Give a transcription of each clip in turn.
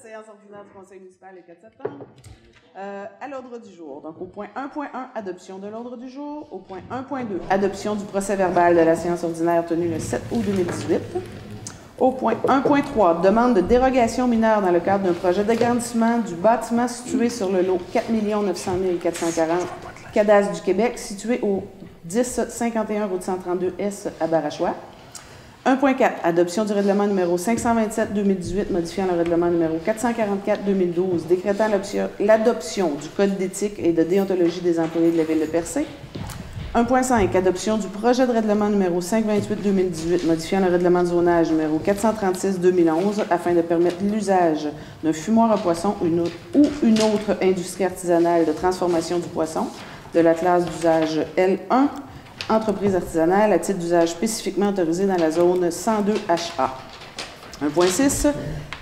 séance ordinaire du Conseil municipal le 4 septembre. À l'ordre du jour. Donc, au point 1.1, adoption de l'ordre du jour. Au point 1.2, adoption du procès-verbal de la séance ordinaire tenue le 7 août 2018. Au point 1.3, demande de dérogation mineure dans le cadre d'un projet d'agrandissement du bâtiment situé sur le lot 4 900 440 Cadastre du Québec, situé au 1051 route 132S à Barachois. 1.4, adoption du règlement numéro 527-2018, modifiant le règlement numéro 444-2012, décrétant l'adoption du Code d'éthique et de déontologie des employés de la Ville de Percé. 1.5, adoption du projet de règlement numéro 528-2018, modifiant le règlement de zonage numéro 436-2011, afin de permettre l'usage d'un fumoir à poisson ou une autre industrie artisanale de transformation du poisson de la classe d'usage L1, entreprise artisanale à titre d'usage spécifiquement autorisé dans la zone 102HA. 1.6.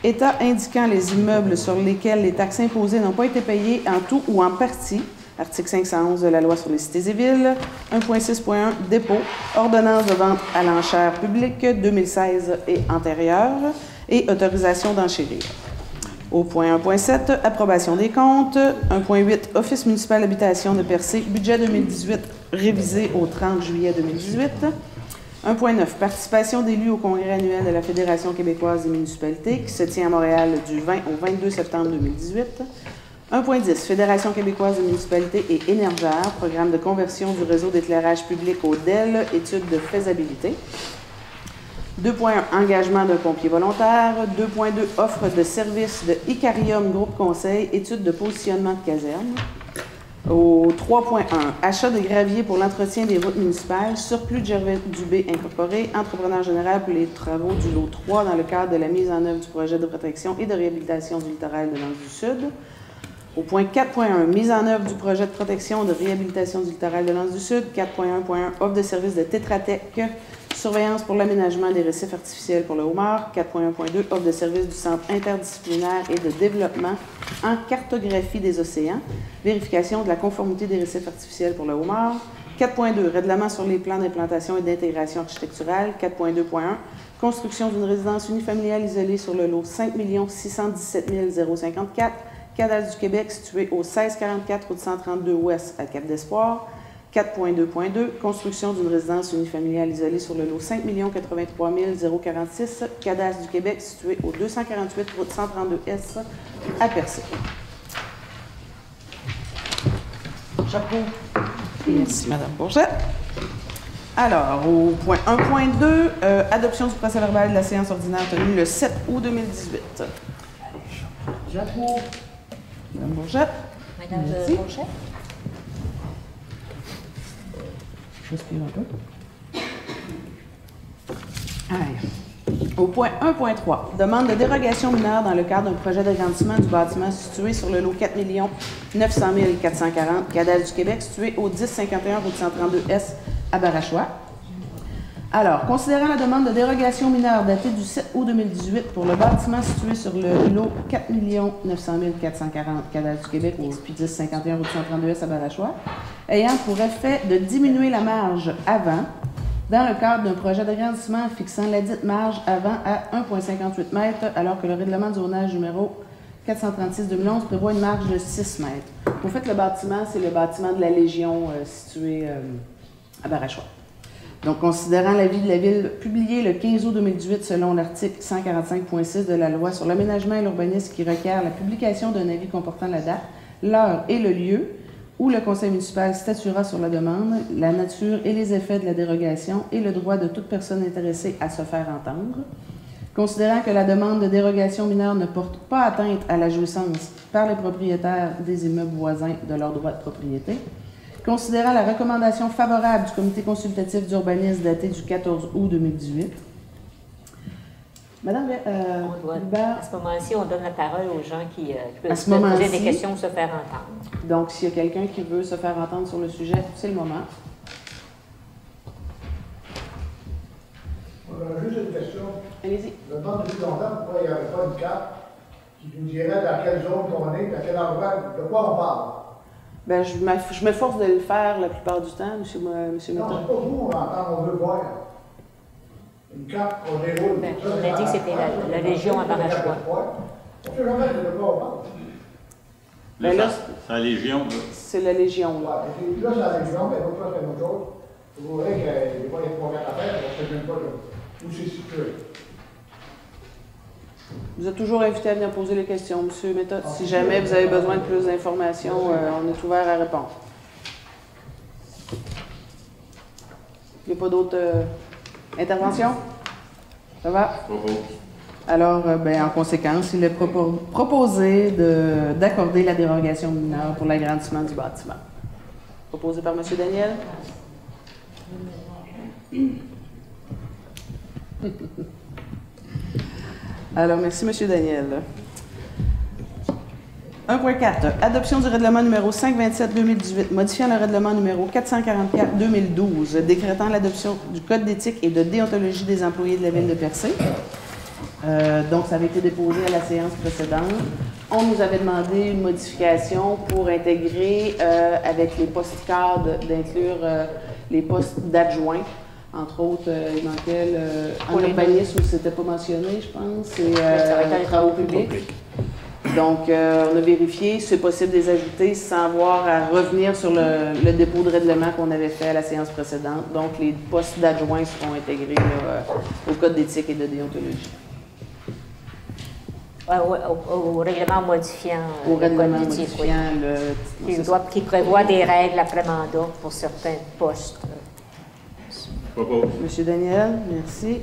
État indiquant les immeubles sur lesquels les taxes imposées n'ont pas été payées en tout ou en partie. Article 511 de la Loi sur les cités et villes. 1.6.1. Dépôt. Ordonnance de vente à l'enchère publique 2016 et antérieure. Et autorisation d'enchérir. Au point 1.7, approbation des comptes. 1.8, Office municipal d'habitation de Percé, budget 2018 révisé au 30 juillet 2018. 1.9, participation d'élus au congrès annuel de la Fédération québécoise des municipalités qui se tient à Montréal du 20 au 22 septembre 2018. 1.10, Fédération québécoise des municipalités et Énergère, programme de conversion du réseau d'éclairage public au DEL, étude de faisabilité. 2.1, engagement d'un pompier volontaire. 2.2, offre de services de Icarium Groupe Conseil, étude de positionnement de caserne. Au 3.1, achat de gravier pour l'entretien des routes municipales, surplus de Gervais Dubé Incorporé, entrepreneur général pour les travaux du lot 3 dans le cadre de la mise en œuvre du projet de protection et de réhabilitation du littoral de l'Anse du Sud. Au point 4.1, mise en œuvre du projet de protection et de réhabilitation du littoral de l'Anse du Sud. 4.1.1, offre de services de Tétratec, surveillance pour l'aménagement des récifs artificiels pour le homard. 4.1.2, offre de services du Centre interdisciplinaire et de développement en cartographie des océans. Vérification de la conformité des récifs artificiels pour le homard. 4.2, règlement sur les plans d'implantation et d'intégration architecturale. 4.2.1, construction d'une résidence unifamiliale isolée sur le lot 5 617 054. Cadastre du Québec, situé au 1644 route 132 Ouest à Cap-d'Espoir. 4.2.2, construction d'une résidence unifamiliale isolée sur le lot 5 083 046, Cadastre du Québec, situé au 248 route 132S à Percé. J'approuve. Merci, Mme Bourget. Alors, au point 1.2, adoption du procès-verbal de la séance ordinaire tenue le 7 août 2018. J'approuve. Mme Bourget. Madame Bourget. Je respire un peu. Allez. Au point 1.3, demande de dérogation mineure dans le cadre d'un projet d'agrandissement du bâtiment situé sur le lot 4 900 440, Cadastre du Québec, situé au 1051 route 132S à Barachois. Alors, considérant la demande de dérogation mineure datée du 7 août 2018 pour le bâtiment situé sur le lot 4 900 440 Cadastre du Québec au 1051 route 132S à Barachois, ayant pour effet de diminuer la marge avant dans le cadre d'un projet d'agrandissement fixant ladite marge avant à 1,58 m, alors que le règlement de zonage numéro 436-2011 prévoit une marge de 6 mètres. Au fait, le bâtiment, c'est le bâtiment de la Légion situé à Barachois. Donc, considérant l'avis de la Ville publié le 15 août 2018 selon l'article 145.6 de la Loi sur l'aménagement et l'urbanisme qui requiert la publication d'un avis comportant la date, l'heure et le lieu où le Conseil municipal statuera sur la demande, la nature et les effets de la dérogation et le droit de toute personne intéressée à se faire entendre. Considérant que la demande de dérogation mineure ne porte pas atteinte à la jouissance par les propriétaires des immeubles voisins de leur droit de propriété. Considérant la recommandation favorable du comité consultatif d'urbanisme datée du 14 août 2018. Madame à ce moment-ci, on donne la parole aux gens qui peuvent poser des questions ou se faire entendre. Donc, s'il y a quelqu'un qui veut se faire entendre sur le sujet, c'est le moment. Juste une question. Allez-y. Je me demande depuis longtemps pourquoi il n'y avait pas une carte qui nous dirait dans quelle zone qu'on est, à quel endroit, de quoi on parle. Bien, je m'efforce de le faire la plupart du temps, M. Méthode. Non, c'est pas vous, on veut voir. Une carte qu'on déroule. On a dit que c'était la Légion à Barachois. On ne sait jamais de quoi on parle. Ben là, c'est la Légion, là. c'est la Légion, là. Ouais, là, c'est la Légion, mais l'autre fois, c'est une autre chose. Vous verrez qu'il y a pas des progrès à faire, on ne sait même pas où c'est situé. Vous êtes toujours invité à venir poser les questions, M. Méthode. Si jamais vous avez besoin de plus d'informations, on est ouvert à répondre. Il n'y a pas d'autres interventions? Ça va? Alors, en conséquence, il est proposé d'accorder la dérogation mineure pour l'agrandissement du bâtiment. Proposé par M. Daniel? Alors, merci, M. Daniel. 1.4. Adoption du règlement numéro 527-2018, modifiant le règlement numéro 444-2012, décrétant l'adoption du Code d'éthique et de déontologie des employés de la Ville de Percé. Donc, ça avait été déposé à la séance précédente. On nous avait demandé une modification pour intégrer, avec les postes cadres, d'inclure les postes d'adjoints. Entre autres, il manquait en urbanisme, c'était pas mentionné, je pense, c'est les travaux publics. Donc, on a vérifié, c'est possible de les ajouter sans avoir à revenir sur le dépôt de règlement qu'on avait fait à la séance précédente. Donc, les postes d'adjoints seront intégrés là, au Code d'éthique et de déontologie. Au règlement modifiant. Au règlement modifiant qui prévoit des règles après mandat pour certains postes. Monsieur Daniel, merci.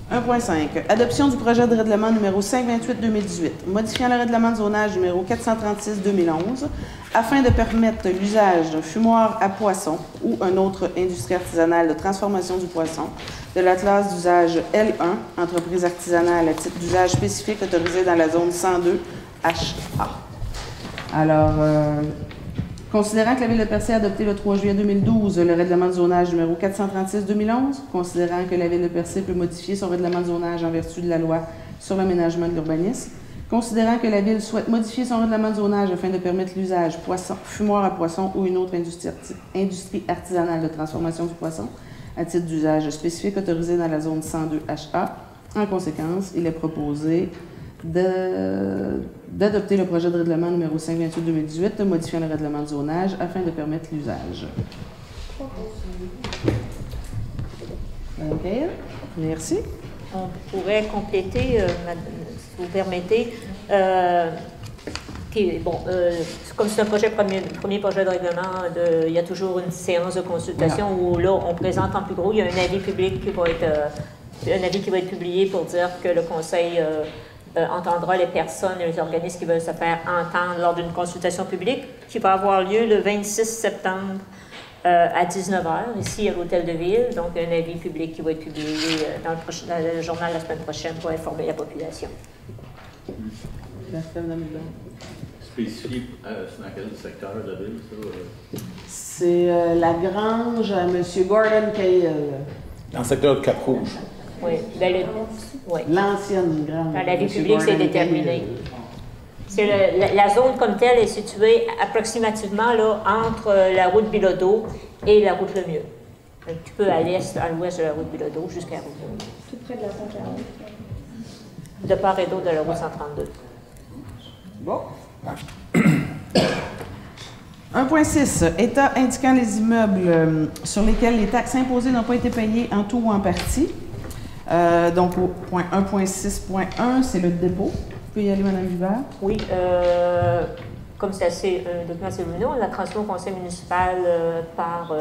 1.5. Adoption du projet de règlement numéro 528-2018, modifiant le règlement de zonage numéro 436-2011, afin de permettre l'usage d'un fumoir à poisson ou une autre industrie artisanale de transformation du poisson de la classe d'usage L1, entreprise artisanale à titre d'usage spécifique autorisée dans la zone 102 HA. Alors, considérant que la Ville de Percé a adopté le 3 juillet 2012 le règlement de zonage numéro 436-2011, considérant que la Ville de Percé peut modifier son règlement de zonage en vertu de la loi sur l'aménagement de l'urbanisme, considérant que la Ville souhaite modifier son règlement de zonage afin de permettre l'usage fumoir à poisson ou une autre industrie artisanale de transformation du poisson à titre d'usage spécifique autorisé dans la zone 102 HA, en conséquence, il est proposé d'adopter le projet de règlement numéro 528-2018, modifiant le règlement de zonage afin de permettre l'usage. OK. Merci. On pourrait compléter, si vous permettez, comme c'est un premier projet de règlement, il y a toujours une séance de consultation où là, on présente en plus gros, il y a un avis public qui va être publié pour dire que le Conseil entendra les personnes et les organismes qui veulent se faire entendre lors d'une consultation publique qui va avoir lieu le 26 septembre à 19h, ici à l'Hôtel de Ville. Donc, un avis public qui va être publié dans le journal la semaine prochaine pour informer la population. Spécifié, c'est dans quel secteur de la ville, ça? C'est la grange à M. Gordon Cahill. Dans le secteur de Cap-Rouge. Oui, L'ancienne grange. Dans la vie publique, c'est déterminé. La zone comme telle est située approximativement là, entre la route Bilodeau et la route Lemieux. Donc, tu peux aller à l'ouest de la route Bilodeau jusqu'à la route Lemieux. Tout près de la 140. De part et d'autre de la route 132. Bon. 1.6. État indiquant les immeubles sur lesquels les taxes imposées n'ont pas été payées en tout ou en partie. Donc, au point 1.6.1, c'est le dépôt. Vous pouvez y aller, Mme Hubert? Oui. Comme c'est un document assez lumineux, on l'a transmis au conseil municipal par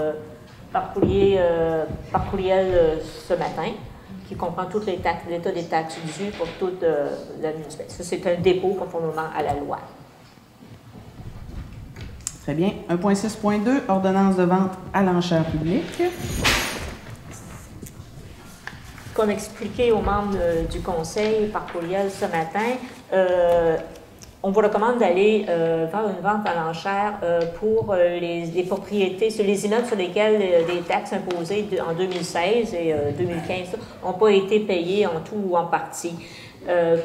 courriel ce matin, qui comprend toutes les taxes, l'état des taxes dues pour toute la municipalité. Ça, c'est un dépôt conformément à la loi. Très bien. 1.6.2, ordonnance de vente à l'enchère publique. Comme expliqué aux membres du conseil par courriel ce matin, on vous recommande d'aller faire une vente à l'enchère pour les propriétés, sur les immeubles sur lesquels les taxes imposées en 2016 et 2015 n'ont pas été payées en tout ou en partie.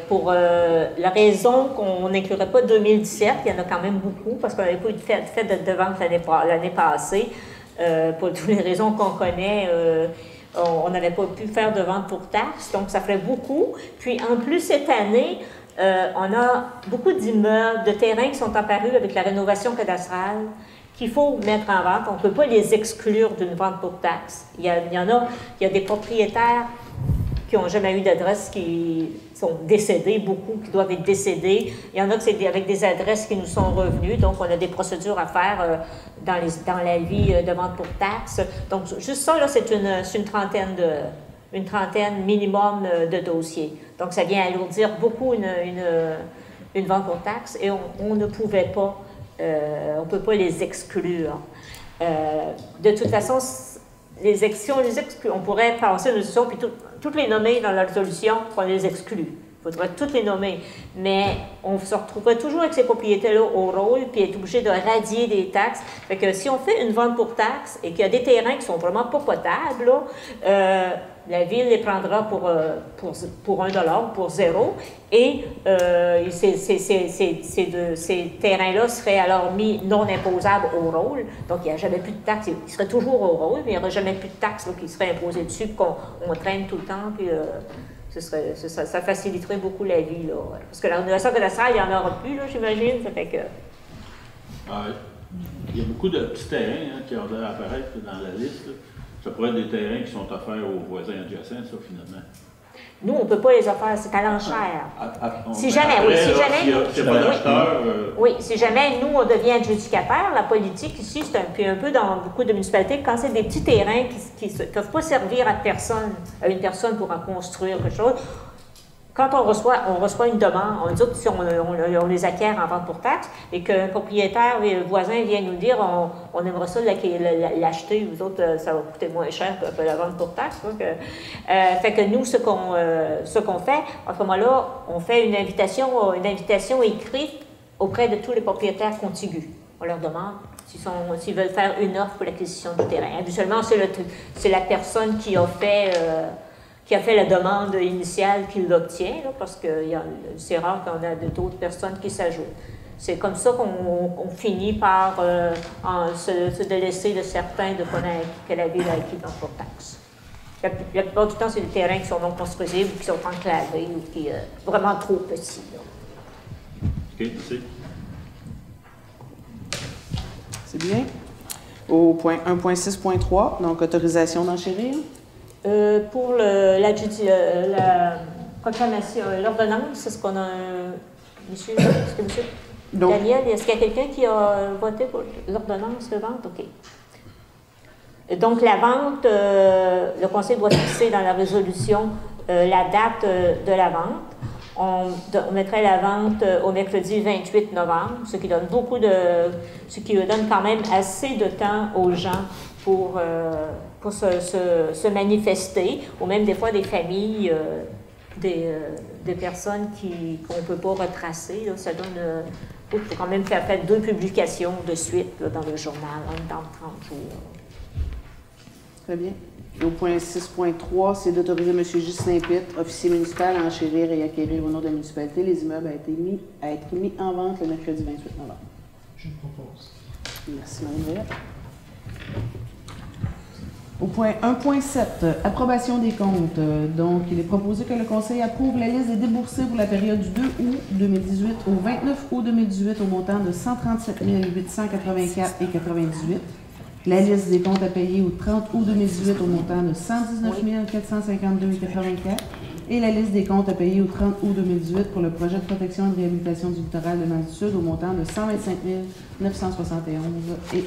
Pour la raison qu'on n'inclurait pas 2017, il y en a quand même beaucoup, parce qu'on n'avait pas eu de fait de vente l'année passée, pour toutes les raisons qu'on connaît. On n'avait pas pu faire de vente pour taxes, donc ça ferait beaucoup. Puis en plus, cette année, on a beaucoup d'immeubles, de terrains qui sont apparus avec la rénovation cadastrale qu'il faut mettre en vente. On ne peut pas les exclure d'une vente pour taxe. Il y a des propriétaires qui n'ont jamais eu d'adresse, qui sont décédés, beaucoup qui doivent être décédés. Il y en a que c'est avec des adresses qui nous sont revenues, donc on a des procédures à faire dans la vie de vente pour taxe. Donc, juste ça, là, c'est une trentaine minimum de dossiers. Donc, ça vient alourdir beaucoup une vente pour taxe et on ne pouvait pas, on ne peut pas les exclure. De toute façon, si on les exclut, on pourrait passer une résolution puis toutes les nommer dans la résolution qu'on les exclut. Il faudrait toutes les nommer. Mais on se retrouverait toujours avec ces propriétés-là au rôle puis être obligé de radier des taxes. Fait que si on fait une vente pour taxe et qu'il y a des terrains qui sont vraiment pas potables, là, la Ville les prendra pour $1, pour 0, et ces terrains-là seraient alors mis non imposables au rôle. Donc, il n'y a jamais plus de taxes. Ils seraient toujours au rôle, mais il n'y aurait jamais plus de taxes là, qui seraient imposées dessus, qu'on traîne tout le temps, puis ça faciliterait beaucoup la vie. Là. Parce que la rénovation cadastrale, il n'y en aura plus, là, j'imagine. Ça fait que... Il y a beaucoup de petits terrains qui ont l'air apparaître dans la liste. Là. Ça pourrait être des terrains qui sont offerts aux voisins adjacents, ça, finalement. Nous, on ne peut pas les offrir, c'est à l'enchère. Si jamais, si jamais nous, on devient adjudicataire, la politique ici, c'est un peu dans beaucoup de municipalités, quand c'est des petits terrains qui ne peuvent pas servir à une personne pour en construire quelque chose, quand on reçoit une demande, on dit que si on les acquiert en vente pour taxe et qu'un propriétaire voisin vient nous dire on aimerait ça l'acheter, vous autres, ça va coûter moins cher que la vente pour taxe. Fait que nous, ce qu'on fait, à ce moment-là, on fait une invitation écrite auprès de tous les propriétaires contigus. On leur demande s'ils veulent faire une offre pour l'acquisition du terrain. Habituellement, c'est la personne qui a fait la demande initiale qui l'obtient, parce que c'est rare qu'on a d'autres personnes qui s'ajoutent. C'est comme ça qu'on finit par se délaisser de certains que la Ville a acquis dans pour taxe. La plupart du temps, c'est des terrains qui sont non construisibles ou qui sont enclavés ou qui sont vraiment trop petits. Là. OK, merci. C'est bien. Au point 1.6.3, donc autorisation d'enchérir. Pour la proclamation, l'ordonnance, c'est ce qu'on a... Monsieur Daniel, est-ce qu'il y a quelqu'un qui a voté pour l'ordonnance de vente? OK. Donc, la vente, le Conseil doit fixer dans la résolution la date de la vente. On mettrait la vente au mercredi 28 novembre, ce qui donne quand même assez de temps aux gens pour se manifester, ou même des fois des familles, des personnes qu'on ne peut pas retracer. Là, ça donne... Il faut quand même faire 2 publications de suite là, dans le journal, dans 30 jours. Très bien. Et au point 6.3, c'est d'autoriser M. Justin Pitt, officier municipal, à enchérir et acquérir au nom de la municipalité les immeubles à être mis en vente le mercredi 28 novembre. Je le propose. Merci, Mme Veillette. Au point 1.7, approbation des comptes. Donc, il est proposé que le Conseil approuve la liste des déboursés pour la période du 2 août 2018 au 29 août 2018 au montant de 137 884,98 $. La liste des comptes à payer au 30 août 2018 au montant de 119 452,84 $. Et la liste des comptes à payer au 30 août 2018 pour le projet de protection et de réhabilitation du littoral de Mal-du-Sud au montant de 125 971,11 $.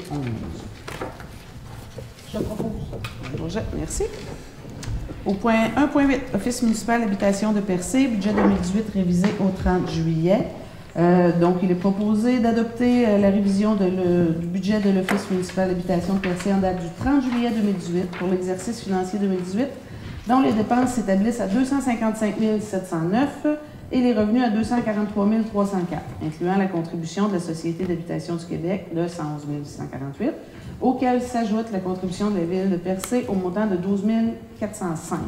Je propose. Merci. Au point 1.8, Office municipal d'habitation de Percé, budget 2018 révisé au 30 juillet. Donc, il est proposé d'adopter la révision du budget de l'Office municipal d'habitation de Percé en date du 30 juillet 2018 pour l'exercice financier 2018, dont les dépenses s'établissent à 255 709 et les revenus à 243 304, incluant la contribution de la Société d'habitation du Québec de 111 148, auquel s'ajoute la contribution de la Ville de Percé au montant de 12 405.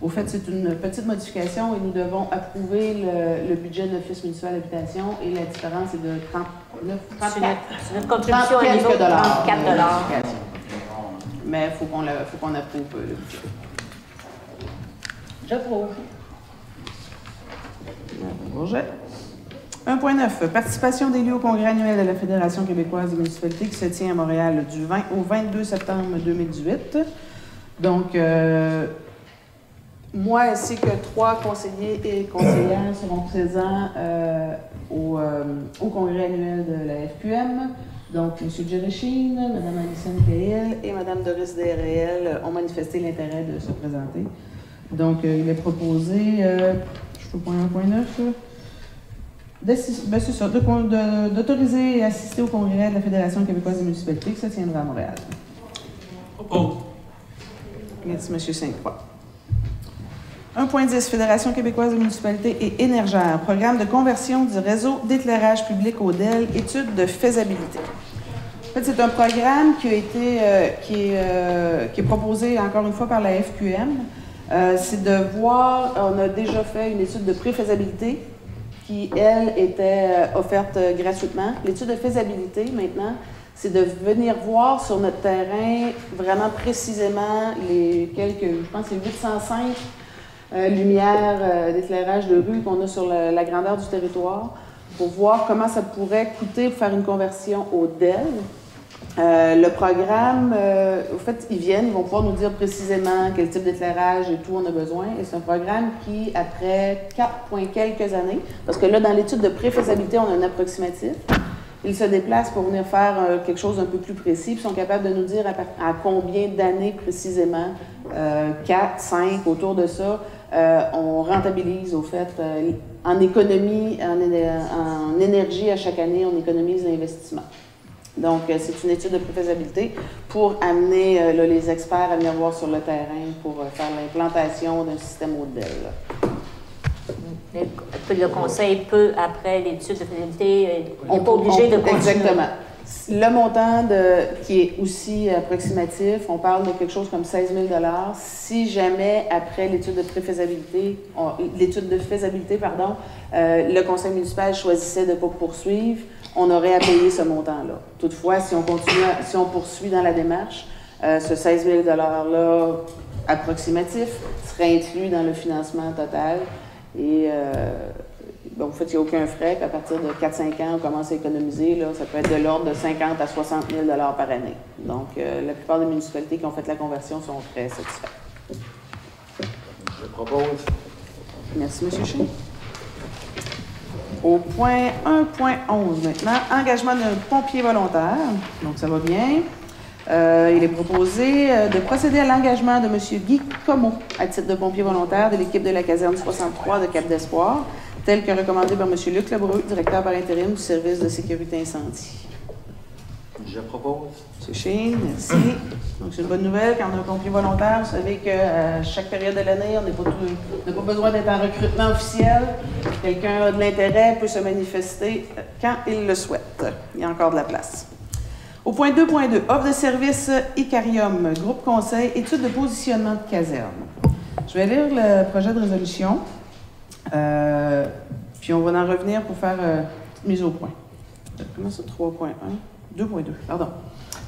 Au fait, c'est une petite modification et nous devons approuver le budget de l'Office municipal d'habitation et la différence est de 34. C'est notre contribution à niveau de 34 $. Mais il faut qu'on approuve le budget. J'approuve. Bourget. 1.9. Participation des lieux au congrès annuel de la Fédération québécoise des municipalités qui se tient à Montréal du 20 au 22 septembre 2018. Donc, moi ainsi que 3 conseillers et conseillères seront présents au congrès annuel de la FQM. Donc, M. Jerry Sheen, Mme Alison Cahill et Mme Doris Desréel ont manifesté l'intérêt de se présenter. Donc, il est proposé, je fais point 1.9, c'est ça, d'autoriser et assister au congrès de la Fédération québécoise des municipalités qui se tiendra à Montréal. Merci, M. Sainte-Croix. 1.10, Fédération québécoise des municipalités et Énergère, programme de conversion du réseau d'éclairage public au DEL, étude de faisabilité. En fait, c'est un programme qui est proposé encore une fois par la FQM. C'est de voir, on a déjà fait une étude de préfaisabilité qui, elle, était offerte gratuitement. L'étude de faisabilité, maintenant, c'est de venir voir sur notre terrain vraiment précisément les quelques, je pense que c'est 805 lumières d'éclairage de rue qu'on a sur la grandeur du territoire pour voir comment ça pourrait coûter pour faire une conversion au DEL. Le programme, au fait, ils vont pouvoir nous dire précisément quel type d'éclairage et tout on a besoin. Et c'est un programme qui, après 4 quelques années, parce que là, dans l'étude de préfaisabilité, on a un approximatif, ils se déplacent pour venir faire quelque chose d'un peu plus précis, puis sont capables de nous dire à combien d'années précisément, 4, 5, autour de ça, on rentabilise, au fait, en économie, en énergie à chaque année, on économise l'investissement. Donc, c'est une étude de préfaisabilité pour amener les experts à venir voir sur le terrain pour faire l'implantation d'un système au-DEL. Le conseil peut, après l'étude de faisabilité, on n'est pas obligé de continuer. Exactement. Le montant qui est aussi approximatif, on parle de quelque chose comme 16 000 $. Si jamais, après l'étude de préfaisabilité, le conseil municipal choisissait de ne pas poursuivre, on aurait à payer ce montant-là. Toutefois, si on poursuit dans la démarche, ce 16 000 $-là approximatif serait inclus dans le financement total. Et en fait, il n'y a aucun frais. Puis à partir de 4-5 ans, on commence à économiser. Là, ça peut être de l'ordre de 50 à 60 000 $ par année. Donc, la plupart des municipalités qui ont fait la conversion sont très satisfaites. Je propose. Merci, M. Sheen. Au point 1.11 maintenant, engagement d'un pompier volontaire. Donc, ça va bien. Il est proposé de procéder à l'engagement de M. Guy Comeau à titre de pompier volontaire de l'équipe de la caserne 63 de Cap d'Espoir, tel que recommandé par M. Luc Lebreu, directeur par intérim du service de sécurité incendie. Je propose. M. Sheen, merci. Donc, c'est une bonne nouvelle. Quand on a un pompier volontaire, vous savez qu'à chaque période de l'année, on n'a pas besoin d'être en recrutement officiel. Quelqu'un a de l'intérêt, peut se manifester quand il le souhaite. Il y a encore de la place. Au point 2.2, offre de service Icarium, groupe conseil, étude de positionnement de caserne. Je vais lire le projet de résolution, puis on va en revenir pour faire une mise au point. Comment ça, 3.1? 2.2, pardon.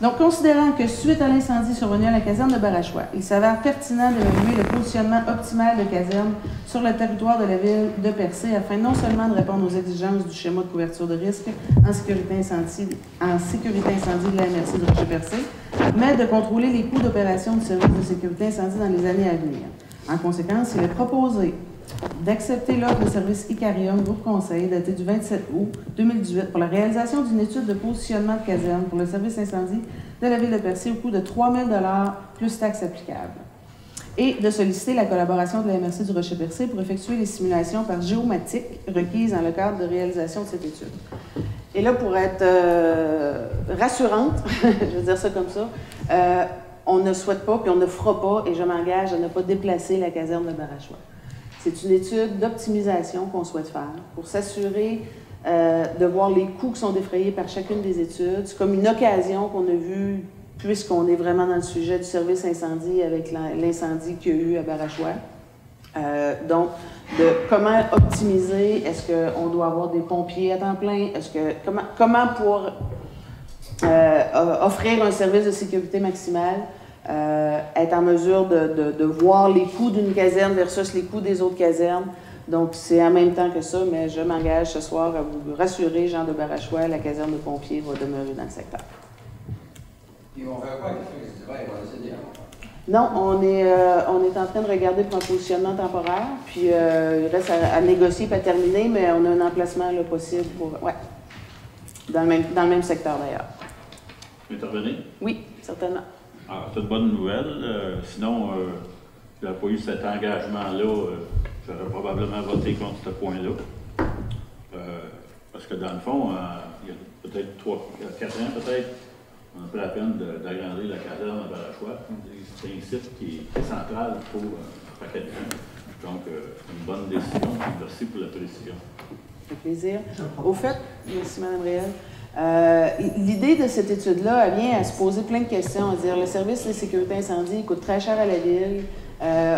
Donc, considérant que suite à l'incendie survenu à la caserne de Barachois, il s'avère pertinent d'évaluer le positionnement optimal de caserne sur le territoire de la ville de Percé afin non seulement de répondre aux exigences du schéma de couverture de risque en sécurité incendie de la MRC de Rocher-Percé, mais de contrôler les coûts d'opération du service de sécurité incendie dans les années à venir. En conséquence, il est proposé d'accepter l'offre de service Icarium Groupe Conseil datée du 27 août 2018 pour la réalisation d'une étude de positionnement de caserne pour le service incendie de la ville de Percé au coût de 3 000 $ plus taxes applicables et de solliciter la collaboration de la MRC du Rocher-Percé pour effectuer les simulations par géomatique requises dans le cadre de réalisation de cette étude. Et là, pour être rassurante, je vais dire ça comme ça, on ne souhaite pas, puis on ne fera pas, et je m'engage à ne pas déplacer la caserne de Barachois. C'est une étude d'optimisation qu'on souhaite faire pour s'assurer de voir les coûts qui sont défrayés par chacune des études. C'est comme une occasion qu'on a vue, puisqu'on est vraiment dans le sujet du service incendie avec l'incendie qu'il y a eu à Barachois. Donc, de comment optimiser, est-ce qu'on doit avoir des pompiers à temps plein, comment pour offrir un service de sécurité maximale, être en mesure de voir les coûts d'une caserne versus les coûts des autres casernes, Donc, c'est en même temps que ça, mais je m'engage ce soir à vous rassurer, Jean de Barachois, la caserne de pompiers va demeurer dans le secteur. Ils vont faire quoi avec les divers? Ils vont laisser des gens? Non, on est en train de regarder pour un positionnement temporaire, puis il reste à négocier et à terminer, mais on a un emplacement là, possible pour... Ouais, dans le même secteur d'ailleurs. Intervenir? Oui, certainement. Alors, c'est une bonne nouvelle. Sinon, il n'y a pas eu cet engagement-là. J'aurais probablement voté contre ce point-là. Parce que dans le fond, il y a peut-être 4 ans, peut-être, on a pris la peine d'agrandir la caserne à Barachois. C'est un site qui est central pour un paquet de gens. Donc, une bonne décision. Merci pour la précision. Ça fait plaisir. Au fait, merci Mme Réel. L'idée de cette étude-là, elle vient à se poser plein de questions, à dire le service de sécurité incendie coûte très cher à la ville.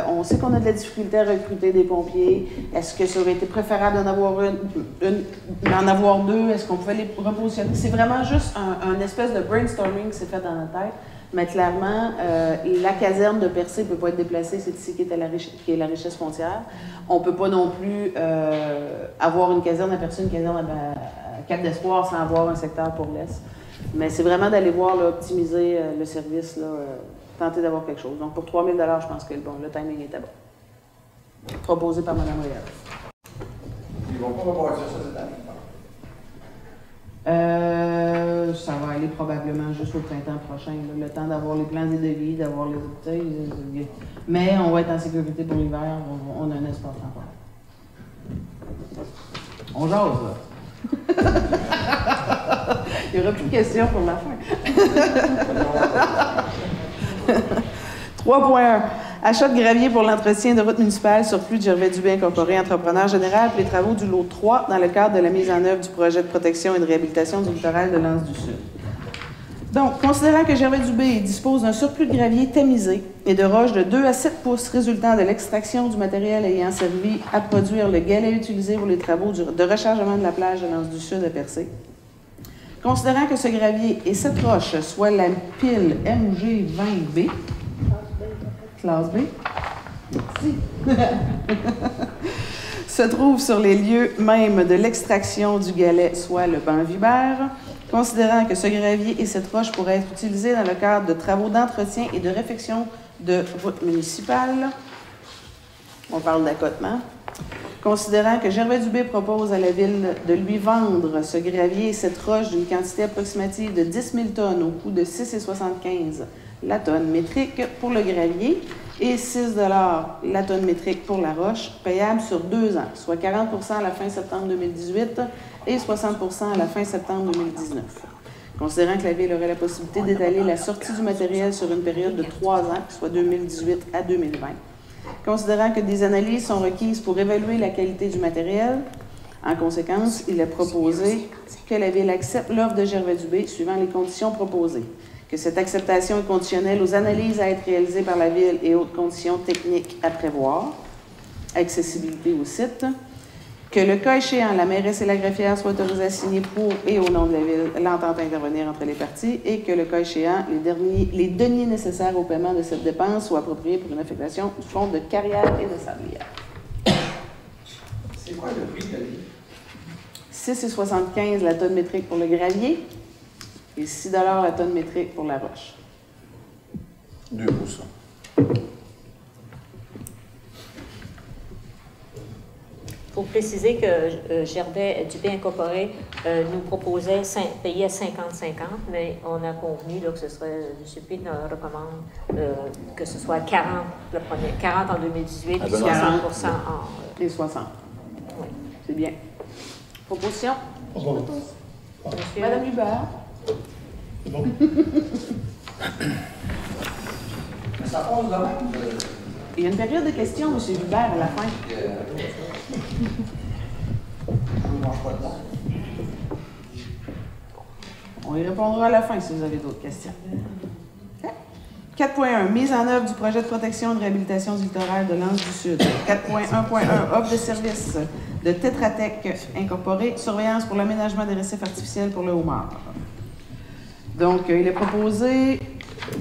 On sait qu'on a de la difficulté à recruter des pompiers. Est-ce que ça aurait été préférable d'en avoir d'en avoir deux? Est-ce qu'on pouvait les repositionner? C'est vraiment juste un espèce de brainstorming qui s'est fait dans notre tête. Mais clairement, la caserne de Percé ne peut pas être déplacée. C'est ici qui est la richesse foncière. On ne peut pas non plus avoir une caserne à Percé, une caserne à Cap d'Espoir sans avoir un secteur pour l'Est. Mais c'est vraiment d'aller voir, là, optimiser le service, là, tenter d'avoir quelque chose. Donc, pour 3 000 $, je pense que le timing était bon. Proposé par Mme Réal. Ils ne vont pas rebâtir ça cette année. Ça va aller probablement juste au printemps prochain. Là, le temps d'avoir les plans des devis, d'avoir les... Mais on va être en sécurité pour l'hiver. On a un espace encore. On jase, là. Il n'y aura plus de questions pour la fin. 3.1. Achat de gravier pour l'entretien de routes municipales, surplus de Gervais Dubé Incorporé, entrepreneur général, pour les travaux du lot 3 dans le cadre de la mise en œuvre du projet de protection et de réhabilitation du littoral de l'Anse du Sud. Donc, considérant que Gervais Dubé dispose d'un surplus de gravier tamisé et de roches de 2 à 7 pouces résultant de l'extraction du matériel ayant servi à produire le galet utilisé pour les travaux de rechargement de la plage de l'Anse du Sud à Percé. Considérant que ce gravier et cette roche, soit la pile MG20B, classe B, merci, se trouve sur les lieux même de l'extraction du galet, soit le banc Vibert, considérant que ce gravier et cette roche pourraient être utilisés dans le cadre de travaux d'entretien et de réfection de routes municipales, on parle d'accotement, considérant que Gervais Dubé propose à la Ville de lui vendre ce gravier et cette roche d'une quantité approximative de 10 000 tonnes au coût de 6,75 la tonne métrique pour le gravier et 6 $ la tonne métrique pour la roche, payable sur 2 ans, soit 40 % à la fin septembre 2018 et 60 % à la fin septembre 2019. Considérant que la Ville aurait la possibilité d'étaler la sortie du matériel sur une période de 3 ans, soit 2018 à 2020. Considérant que des analyses sont requises pour évaluer la qualité du matériel, en conséquence, il est proposé que la Ville accepte l'offre de Gervais Dubé suivant les conditions proposées. Que cette acceptation est conditionnelle aux analyses à être réalisées par la Ville et autres conditions techniques à prévoir, accessibilité au site, que le cas échéant, la mairesse et la greffière soient autorisées à signer pour et au nom de la Ville l'entente à intervenir entre les parties et que le cas échéant, les deniers nécessaires au paiement de cette dépense soient appropriés pour une affectation du fonds de carrière et de sablière. C'est quoi le prix de la vie? 6,75 la tonne métrique pour le gravier et 6 $ la tonne métrique pour la roche. 2 pouces. Pour préciser que Gervais Dubé Incorporé nous proposait payer à 50-50, mais on a convenu là, que ce serait, M. Pitt recommande que ce soit 40 le premier, 40 en 2018 et 60 en... Et 60. Oui. C'est bien. Proposition? Bon. Monsieur, Madame Hubert. C'est bon. Ça passe de même. Il y a une période de questions, M. Hubert, à la fin. Je ne mange pas de dents. On y répondra à la fin si vous avez d'autres questions. 4.1. Mise en œuvre du projet de protection et de réhabilitation du littoral de l'Anse du Sud. 4.1.1. Offre de services de Tetra Tech Incorporé. Surveillance pour l'aménagement des récifs artificiels pour le homard. Donc, il est proposé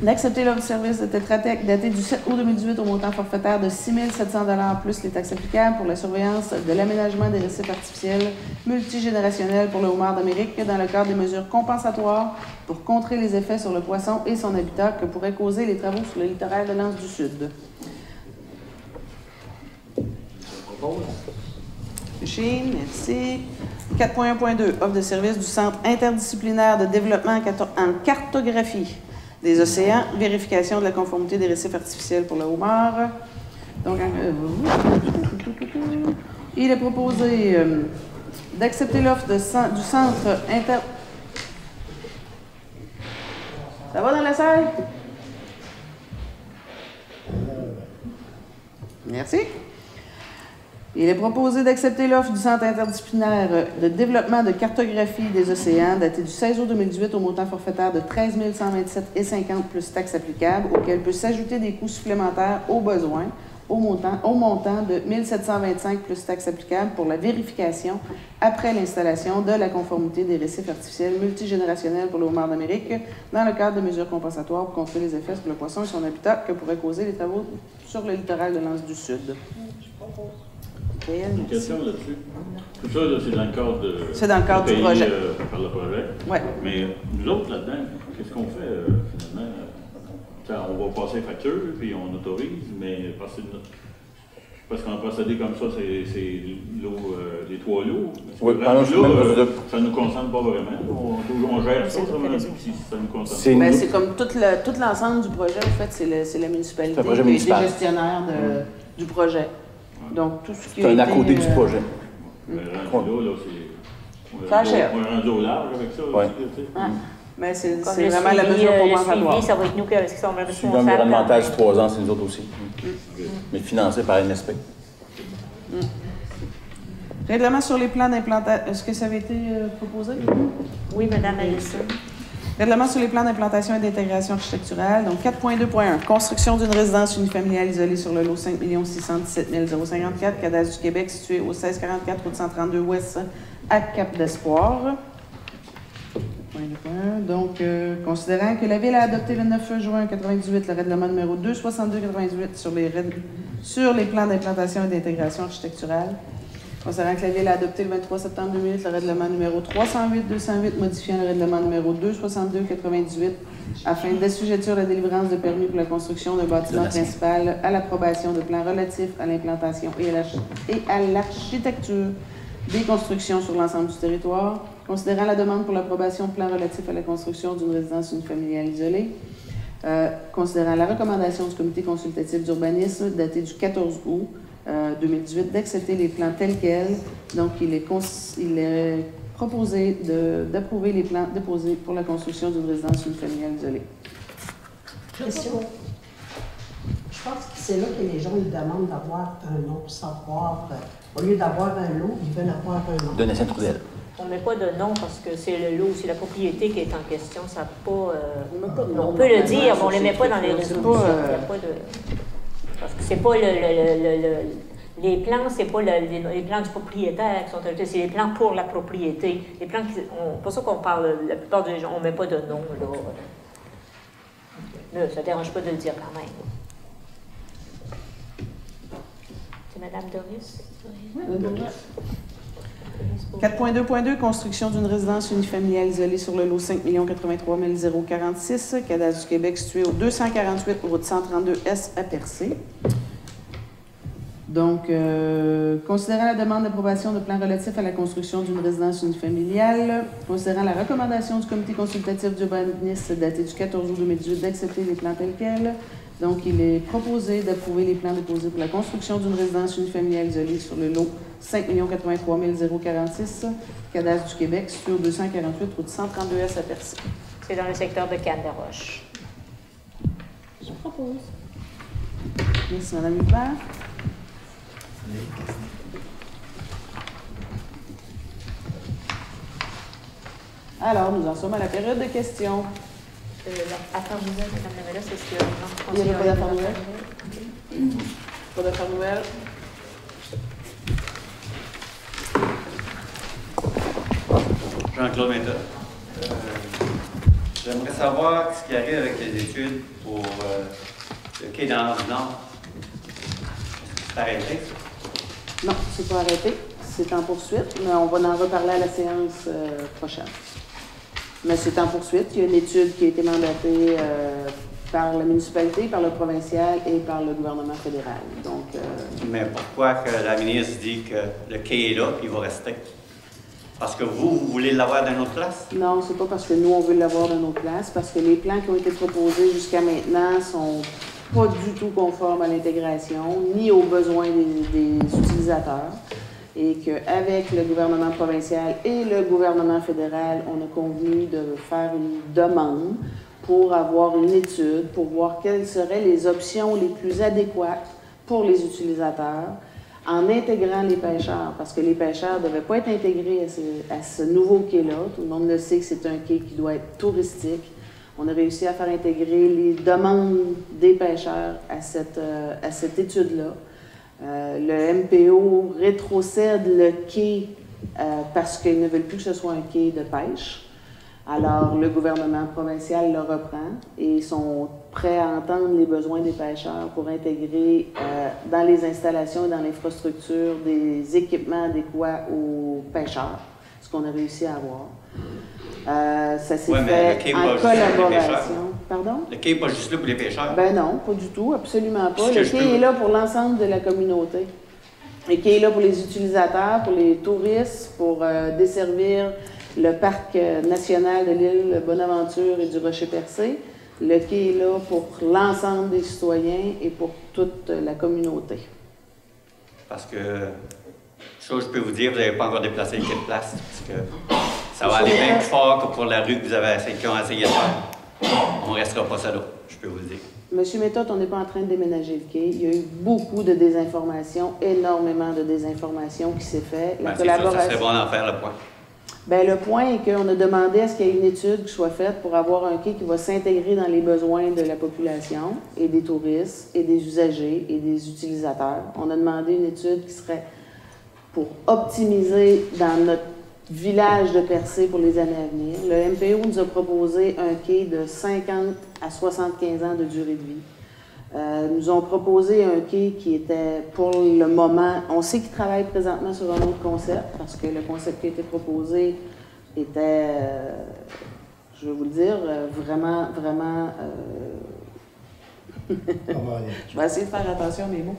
D'accepter l'offre de service de Tetra Tech datée du 7 août 2018 au montant forfaitaire de 6 700 $ plus les taxes applicables pour la surveillance de l'aménagement des récifs artificiels multigénérationnels pour le homard d'Amérique dans le cadre des mesures compensatoires pour contrer les effets sur le poisson et son habitat que pourraient causer les travaux sur le littoral de l'Anse du Sud. Chine, merci. 4.1.2, offre de service du Centre interdisciplinaire de développement en cartographie des océans, vérification de la conformité des récifs artificiels pour le homard. Donc, il est proposé d'accepter l'offre du Centre inter... Ça va dans la salle? Merci. Il est proposé d'accepter l'offre du Centre interdisciplinaire de développement de cartographie des océans datée du 16 août 2018 au montant forfaitaire de 13 127,50 plus taxes applicables, auquel peut s'ajouter des coûts supplémentaires au besoin, au montant de 1 725 plus taxes applicables pour la vérification après l'installation de la conformité des récifs artificiels multigénérationnels pour le homard d'Amérique dans le cadre de mesures compensatoires pour contrer les effets sur le poisson et son habitat que pourraient causer les travaux sur le littoral de l'Anse du Sud. Une question là-dessus. Tout ça, là, c'est dans le cadre de. C'est dans le cadre du projet. Par le projet. Ouais. Mais nous autres, là-dedans, qu'est-ce qu'on fait finalement? On va passer facture, puis on autorise, mais passer de notre. Parce qu'on a procédé comme ça, c'est l'eau, les 3 lots. Oui, ça ne nous concerne pas vraiment. On gère ça, si ça nous concerne. Ben, c'est comme tout l'ensemble du projet, en fait, c'est la municipalité qui est gestionnaire du projet. Donc, tout ce qui c'est un à côté du projet. Mais rendu là, c'est. On est rendu au large avec ça. Oui. Mais c'est vraiment la mesure compensatoire. Le suivi, ça va être nous qui sommes responsables. Le suivi environnemental sur 3 ans, c'est nous autres aussi. Mais financé par NSP. Règlement sur les plans d'implantation. Est-ce que ça avait été proposé? Oui, Mme Allison. Règlement sur les plans d'implantation et d'intégration architecturale. Donc, 4.2.1. Construction d'une résidence unifamiliale isolée sur le lot 5 617 054, Cadastre du Québec, situé au 1644 route 132 Ouest à Cap d'Espoir. Donc, considérant que la Ville a adopté le 9 juin 1998 le règlement numéro 262-98 sur les plans d'implantation et d'intégration architecturale, considérant que la Ville a adopté le 23 septembre 2008 le règlement numéro 308-208 modifiant le règlement numéro 262-98 afin d'assujettir la délivrance de permis pour la construction d'un bâtiment principal à l'approbation de plans relatifs à l'implantation et à l'architecture des constructions sur l'ensemble du territoire, considérant la demande pour l'approbation de plans relatifs à la construction d'une résidence unifamiliale isolée, considérant la recommandation du comité consultatif d'urbanisme daté du 14 août 2018 d'accepter les plans tels quels. Donc, il est proposé d'approuver les plans déposés pour la construction d'une résidence unifamiliale isolée. Question. Je pense que c'est là que les gens ils demandent d'avoir un nom pour savoir. Au lieu d'avoir un lot, ils veulent avoir un nom. De Nathan Trudel. On ne met pas de nom parce que c'est le lot, c'est la propriété qui est en question. Ça pas, on peut le dire, mais on ne le met pas dans les résolutions. Parce que c'est pas les plans, c'est pas les plans du propriétaire qui sont ajoutés, c'est les plans pour la propriété. Les plans pour ça qu'on parle, la plupart des gens, on ne met pas de nom. Là, ça ne dérange pas de le dire quand même. C'est Mme Doris? Oui. 4.2.2, construction d'une résidence unifamiliale isolée sur le lot 5 083 046, Cadastre du Québec, situé au 248 route 132 S à Percé. Donc, considérant la demande d'approbation de plans relatifs à la construction d'une résidence unifamiliale, considérant la recommandation du comité consultatif d'urbanisme daté du 14 août 2018 d'accepter les plans tels quels, donc il est proposé d'approuver les plans déposés pour la construction d'une résidence unifamiliale isolée sur le lot 5 083 046, Cadastre du Québec, situé au 248 route 132 S à Percé. C'est dans le secteur de Cannes-de-Roche. Je propose. Merci, Mme Hubert. Alors, nous en sommes à la période de questions. Affaires nouvelles, Mme Lamella, c'est ce que il n'y a pas d'affaires nouvelles? Pas d'affaires nouvelles? Jean-Claude Minta. J'aimerais savoir ce qui arrive avec les études pour le quai dans le Nord. C'est arrêté, ça? Non, c'est pas arrêté. C'est en poursuite, mais on va en reparler à la séance prochaine. Mais c'est en poursuite. Il y a une étude qui a été mandatée par la municipalité, par le provincial et par le gouvernement fédéral. Donc, Mais pourquoi que la ministre dit que le quai est là et il va rester? Parce que vous voulez l'avoir dans une autre place? non, c'est pas parce que nous, on veut l'avoir dans nos places, parce que les plans qui ont été proposés jusqu'à maintenant sont pas du tout conformes à l'intégration, ni aux besoins des utilisateurs. Et qu'avec le gouvernement provincial et le gouvernement fédéral, on a convenu de faire une demande pour avoir une étude, pour voir quelles seraient les options les plus adéquates pour les utilisateurs, en intégrant les pêcheurs, parce que les pêcheurs ne devaient pas être intégrés à ce nouveau quai-là. Tout le monde le sait que c'est un quai qui doit être touristique. On a réussi à faire intégrer les demandes des pêcheurs à cette étude-là. Le MPO rétrocède le quai parce qu'ils ne veulent plus que ce soit un quai de pêche. Alors, le gouvernement provincial le reprend et sont prêts à entendre les besoins des pêcheurs pour intégrer dans les installations et dans l'infrastructure des équipements adéquats aux pêcheurs, ce qu'on a réussi à avoir. Ça s'est fait en collaboration. Pardon? Le quai n'est pas juste là pour les pêcheurs? Ben non, pas du tout, absolument pas. Le quai est là pour l'ensemble de la communauté. Le quai est là pour les utilisateurs, pour les touristes, pour desservir le parc national de l'île Bonaventure et du Rocher-Percé. Le quai est là pour l'ensemble des citoyens et pour toute la communauté. Parce que, chose je peux vous dire, vous n'avez pas encore déplacé le quai de place, parce que ça va aller bien plus fort que pour la rue que vous avez essayé de faire. On ne restera pas ça là, je peux vous le dire. Monsieur Méthode, on n'est pas en train de déménager le quai. Il y a eu beaucoup de désinformation, énormément de désinformation qui s'est fait. La collaboration... Ça serait bon d'en faire le point. Bien, le point est qu'on a demandé à ce qu'il y ait une étude qui soit faite pour avoir un quai qui va s'intégrer dans les besoins de la population et des touristes et des usagers et des utilisateurs. On a demandé une étude qui serait pour optimiser dans notre village de Percé pour les années à venir. Le MPO nous a proposé un quai de 50 à 75 ans de durée de vie. Nous ont proposé un quai qui était, pour le moment, on sait qu'ils travaillent présentement sur un autre concept, parce que le concept qui a été proposé était, je vais vous le dire, vraiment je vais essayer de faire attention à mes mots.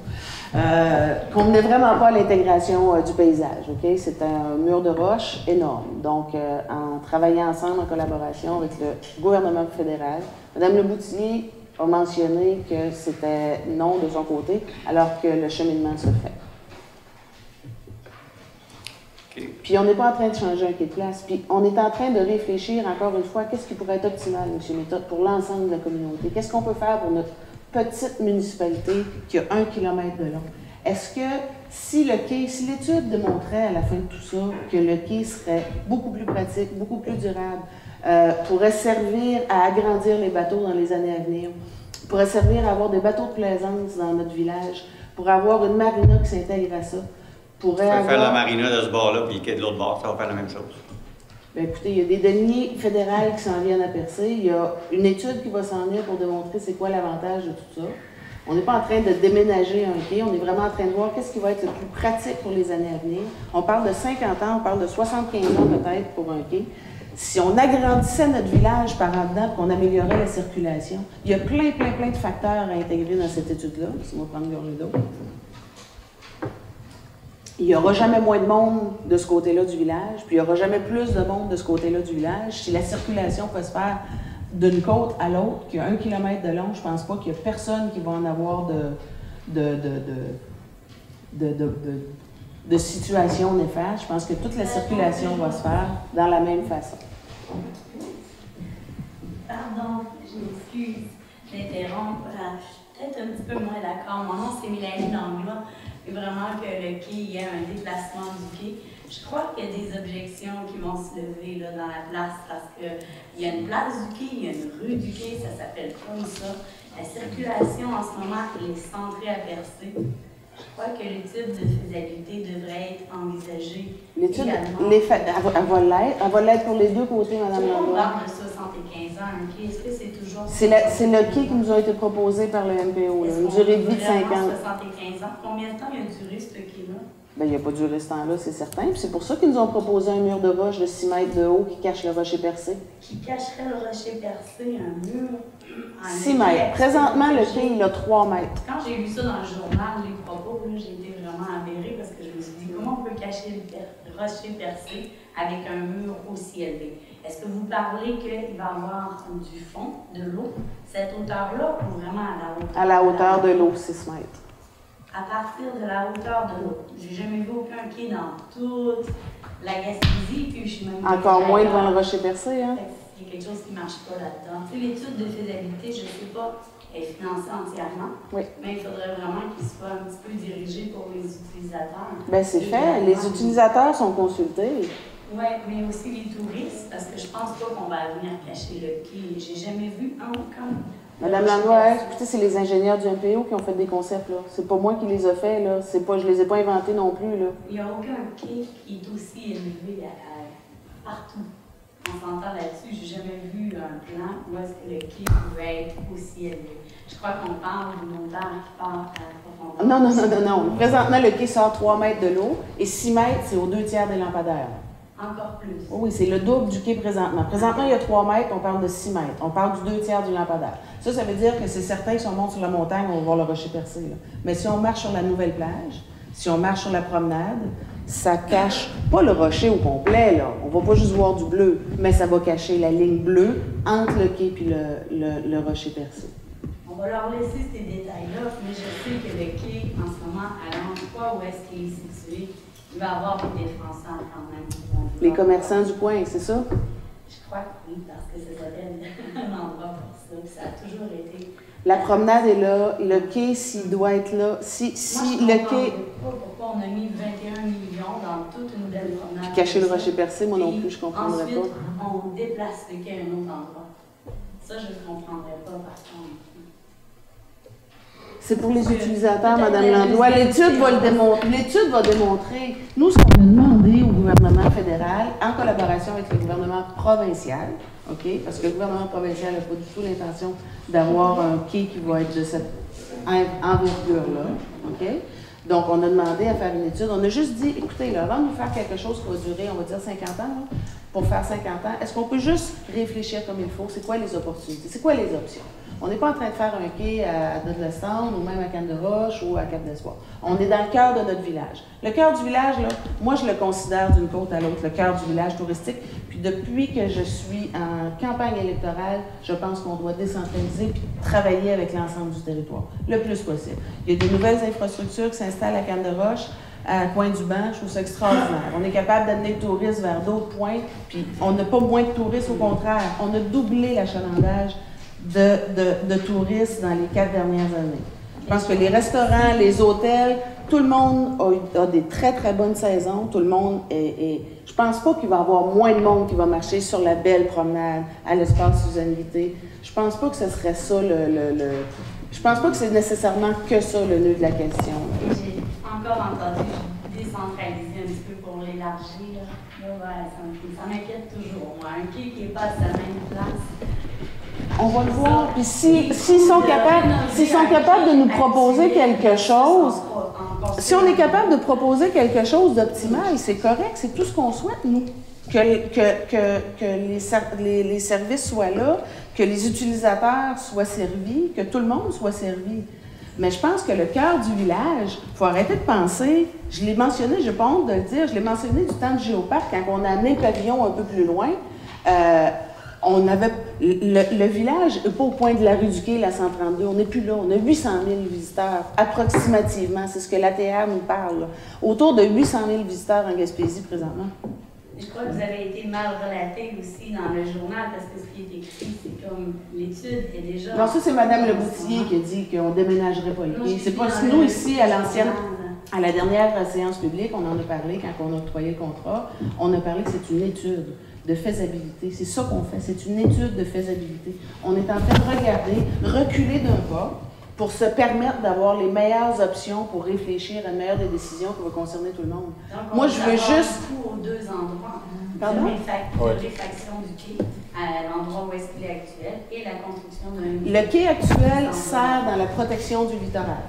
Convenait vraiment pas à l'intégration du paysage. Okay? C'est un mur de roche énorme. Donc, en travaillant ensemble, en collaboration avec le gouvernement fédéral, Mme Leboutillier a mentionné que c'était non de son côté, alors que le cheminement se fait. Okay. Puis on n'est pas en train de changer un quai de place. Puis on est en train de réfléchir, encore une fois, qu'est-ce qui pourrait être optimal, M. Méthode, pour l'ensemble de la communauté? Qu'est-ce qu'on peut faire pour notre petite municipalité qui a 1 kilomètre de long? Est-ce que si l'étude démontrait à la fin de tout ça que le quai serait beaucoup plus pratique, beaucoup plus durable, pourrait servir à agrandir les bateaux dans les années à venir, pourrait servir à avoir des bateaux de plaisance dans notre village, pour avoir une marina qui s'intègre à ça, pourrait faire la marina de ce bord-là puis le quai de l'autre bord, ça va faire la même chose. Bien, écoutez, il y a des deniers fédérales qui s'en viennent à Percé. Il y a une étude qui va s'en venir pour démontrer c'est quoi l'avantage de tout ça. On n'est pas en train de déménager un quai, on est vraiment en train de voir qu'est-ce qui va être le plus pratique pour les années à venir. On parle de 50 ans, on parle de 75 ans peut-être pour un quai. Si on agrandissait notre village par en dedans, qu'on améliorait la circulation, il y a plein de facteurs à intégrer dans cette étude-là. Laissez-moi prendre une gorgée d'eau. Il n'y aura jamais moins de monde de ce côté-là du village, puis il n'y aura jamais plus de monde de ce côté-là du village. Si la circulation peut se faire d'une côte à l'autre, qui a 1 kilomètre de long, je ne pense pas qu'il y a personne qui va en avoir de situation néfaste. Je pense que toute la circulation va se faire dans la même façon. Pardon, je m'excuse d'interrompre. Je suis peut-être un petit peu moins d'accord. Mon nom, c'est Mélanie Langlois. Et vraiment que le quai, il y a un déplacement du quai. Je crois qu'il y a des objections qui vont se lever là, dans la place parce qu'il y a une place du quai, il y a une rue du quai, ça s'appelle comme ça. La circulation en ce moment, elle est centrée à Percé. Je crois que l'étude de faisabilité devrait être envisagée. L'étude, elle va l'être pour les deux côtés, Mme Langlois. On parle de 75 15 ans, un quai, est-ce que c'est toujours... C'est le quai qui nous a été proposé par le MPO, là, une durée de vie de 5 ans. 75 ans. Combien de temps il a duré ce quai-là? Bien, il n'y a pas duré ce temps-là, c'est certain. Puis c'est pour ça qu'ils nous ont proposé un mur de roche de 6 mètres de haut qui cache le rocher percé. Qui cacherait le rocher percé, un mur? 6 mètres. Présentement, le quai, il a 3 mètres. Quand j'ai lu ça dans le journal, les propos, j'ai été vraiment avérée parce que je me suis dit, comment on peut cacher le rocher percé avec un mur aussi élevé? Est-ce que vous parlez qu'il va y avoir du fond, de l'eau, cette hauteur-là, ou vraiment à la hauteur? À la hauteur de l'eau, 6 mètres. À partir de la hauteur de l'eau. J'ai jamais vu aucun quai dans toute la Gaspésie, puis je suis même... Encore moins devant le rocher percé, hein? Il y a quelque chose qui ne marche pas là-dedans. Tu sais, l'étude de faisabilité, je ne sais pas, est financée entièrement, oui. Mais il faudrait vraiment qu'il soit un petit peu dirigé pour les utilisateurs. Bien, c'est fait. Les utilisateurs sont consultés. Oui, mais aussi les touristes, parce que je pense pas qu'on va venir cacher le quai. J'ai jamais vu un comme... Madame Langlois, écoutez, c'est les ingénieurs du MPO qui ont fait des concepts, là. C'est pas moi qui les ai faits, là. C'est pas, je les ai pas inventés non plus, là. Il n'y a aucun quai qui est aussi élevé partout. On s'entend là-dessus. J'ai jamais vu un plan où est-ce que le quai pouvait être aussi élevé. Je crois qu'on parle d'une hauteur qui part à profondeur. Non. Présentement, le quai sort 3 mètres de l'eau et 6 mètres, c'est aux 2 tiers des lampadaires. Encore plus. Oui, c'est le double du quai présentement. Présentement, il y a 3 mètres, on parle de 6 mètres. On parle du 2 tiers du lampadaire. Ça veut dire que c'est certain que si on monte sur la montagne, on va voir le rocher percé, là. Mais si on marche sur la nouvelle plage, si on marche sur la promenade, ça cache pas le rocher au complet, là. On va pas juste voir du bleu, mais ça va cacher la ligne bleue entre le quai et le rocher percé. On va leur laisser ces détails-là, mais je sais que le quai, en ce moment, à l'endroit où est-ce qu'il est situé, il va y avoir des défenseurs quand même. Les commerçants du coin, c'est ça? Je crois que oui, parce que ça s'appelle un endroit pour ça, puis ça a toujours été... La promenade est là, le quai, s'il doit être là, si le quai... Pas pourquoi on a mis 21 millions dans toute une belle promenade. Puis cacher le rocher percé, moi non plus, je ne comprendrais pas. Ensuite, on déplace le quai à un autre endroit. Ça, je ne comprendrais pas, par contre. C'est pour les utilisateurs, Mme Langlois. L'étude va démontrer. Nous, ce qu'on a demandé au gouvernement fédéral, en collaboration avec le gouvernement provincial, OK? Parce que le gouvernement provincial n'a pas du tout l'intention d'avoir un quai qui va être de cette envergure-là, OK? Donc, on a demandé à faire une étude. On a juste dit, écoutez, là, avant de nous faire quelque chose qui va durer, on va dire 50 ans, là, pour faire 50 ans, est-ce qu'on peut juste réfléchir comme il faut? C'est quoi les opportunités? C'est quoi les options? On n'est pas en train de faire un quai à Dudleston ou même à Cannes-de-Roche ou à Cap-d'Espoir. On est dans le cœur de notre village. Le cœur du village, là, moi, je le considère d'une côte à l'autre, le cœur du village touristique. Puis depuis que je suis en campagne électorale, je pense qu'on doit décentraliser puis travailler avec l'ensemble du territoire, le plus possible. Il y a des nouvelles infrastructures qui s'installent à Cannes-de-Roche, à Pointe-du-Banc, je trouve ça extraordinaire. On est capable d'amener le tourisme vers d'autres points, puis on n'a pas moins de touristes, au contraire. On a doublé l'achalandage de touristes dans les 4 dernières années. Je pense que les restaurants, les hôtels, tout le monde a des très, très bonnes saisons. Tout le monde est... Je pense pas qu'il va y avoir moins de monde qui va marcher sur la belle promenade, à l'espace Suzanne Vitté. Je pense pas que ce serait ça Je pense pas que c'est nécessairement que ça le nœud de la question. J'ai encore entendu décentraliser un petit peu pour l'élargir. Ça m'inquiète toujours. Moi, un quai qui n'est pas à sa même place. On va le voir. Puis s'ils sont capables de nous proposer quelque chose, si on est capable de proposer quelque chose d'optimal, c'est correct, c'est tout ce qu'on souhaite, nous. Que les services soient là, que les utilisateurs soient servis, que tout le monde soit servi. Mais je pense que le cœur du village, il faut arrêter de penser, je l'ai mentionné, je n'ai pas honte de le dire, je l'ai mentionné du temps du Géoparc, quand on a amené le pavillon un peu plus loin, on avait, le village n'est pas au point de la rue du Quai, la 132, on n'est plus là, on a 800 000 visiteurs, approximativement, c'est ce que l'ATR nous parle, là. Autour de 800 000 visiteurs en Gaspésie présentement. Je crois que vous avez été mal relaté aussi dans le journal, parce que ce qui est écrit, c'est comme l'étude est déjà... Non, ça c'est Mme Leboutillier qui a dit qu'on ne déménagerait pas le quai. C'est pas nous ici, à l'ancienne... À la dernière séance publique, on en a parlé quand on a octroyé le contrat, on a parlé que c'est une étude de faisabilité. C'est ça qu'on fait, c'est une étude de faisabilité. On est en train de regarder, reculer d'un pas pour se permettre d'avoir les meilleures options pour réfléchir à une meilleure des décisions qui va concerner tout le monde. Donc, moi, je veux juste... aux 2 endroits. Pardon? De réfaction du quai à l'endroit où est-ce qu'il est actuel et la construction d'un... Le quai actuel sert dans la protection du littoral.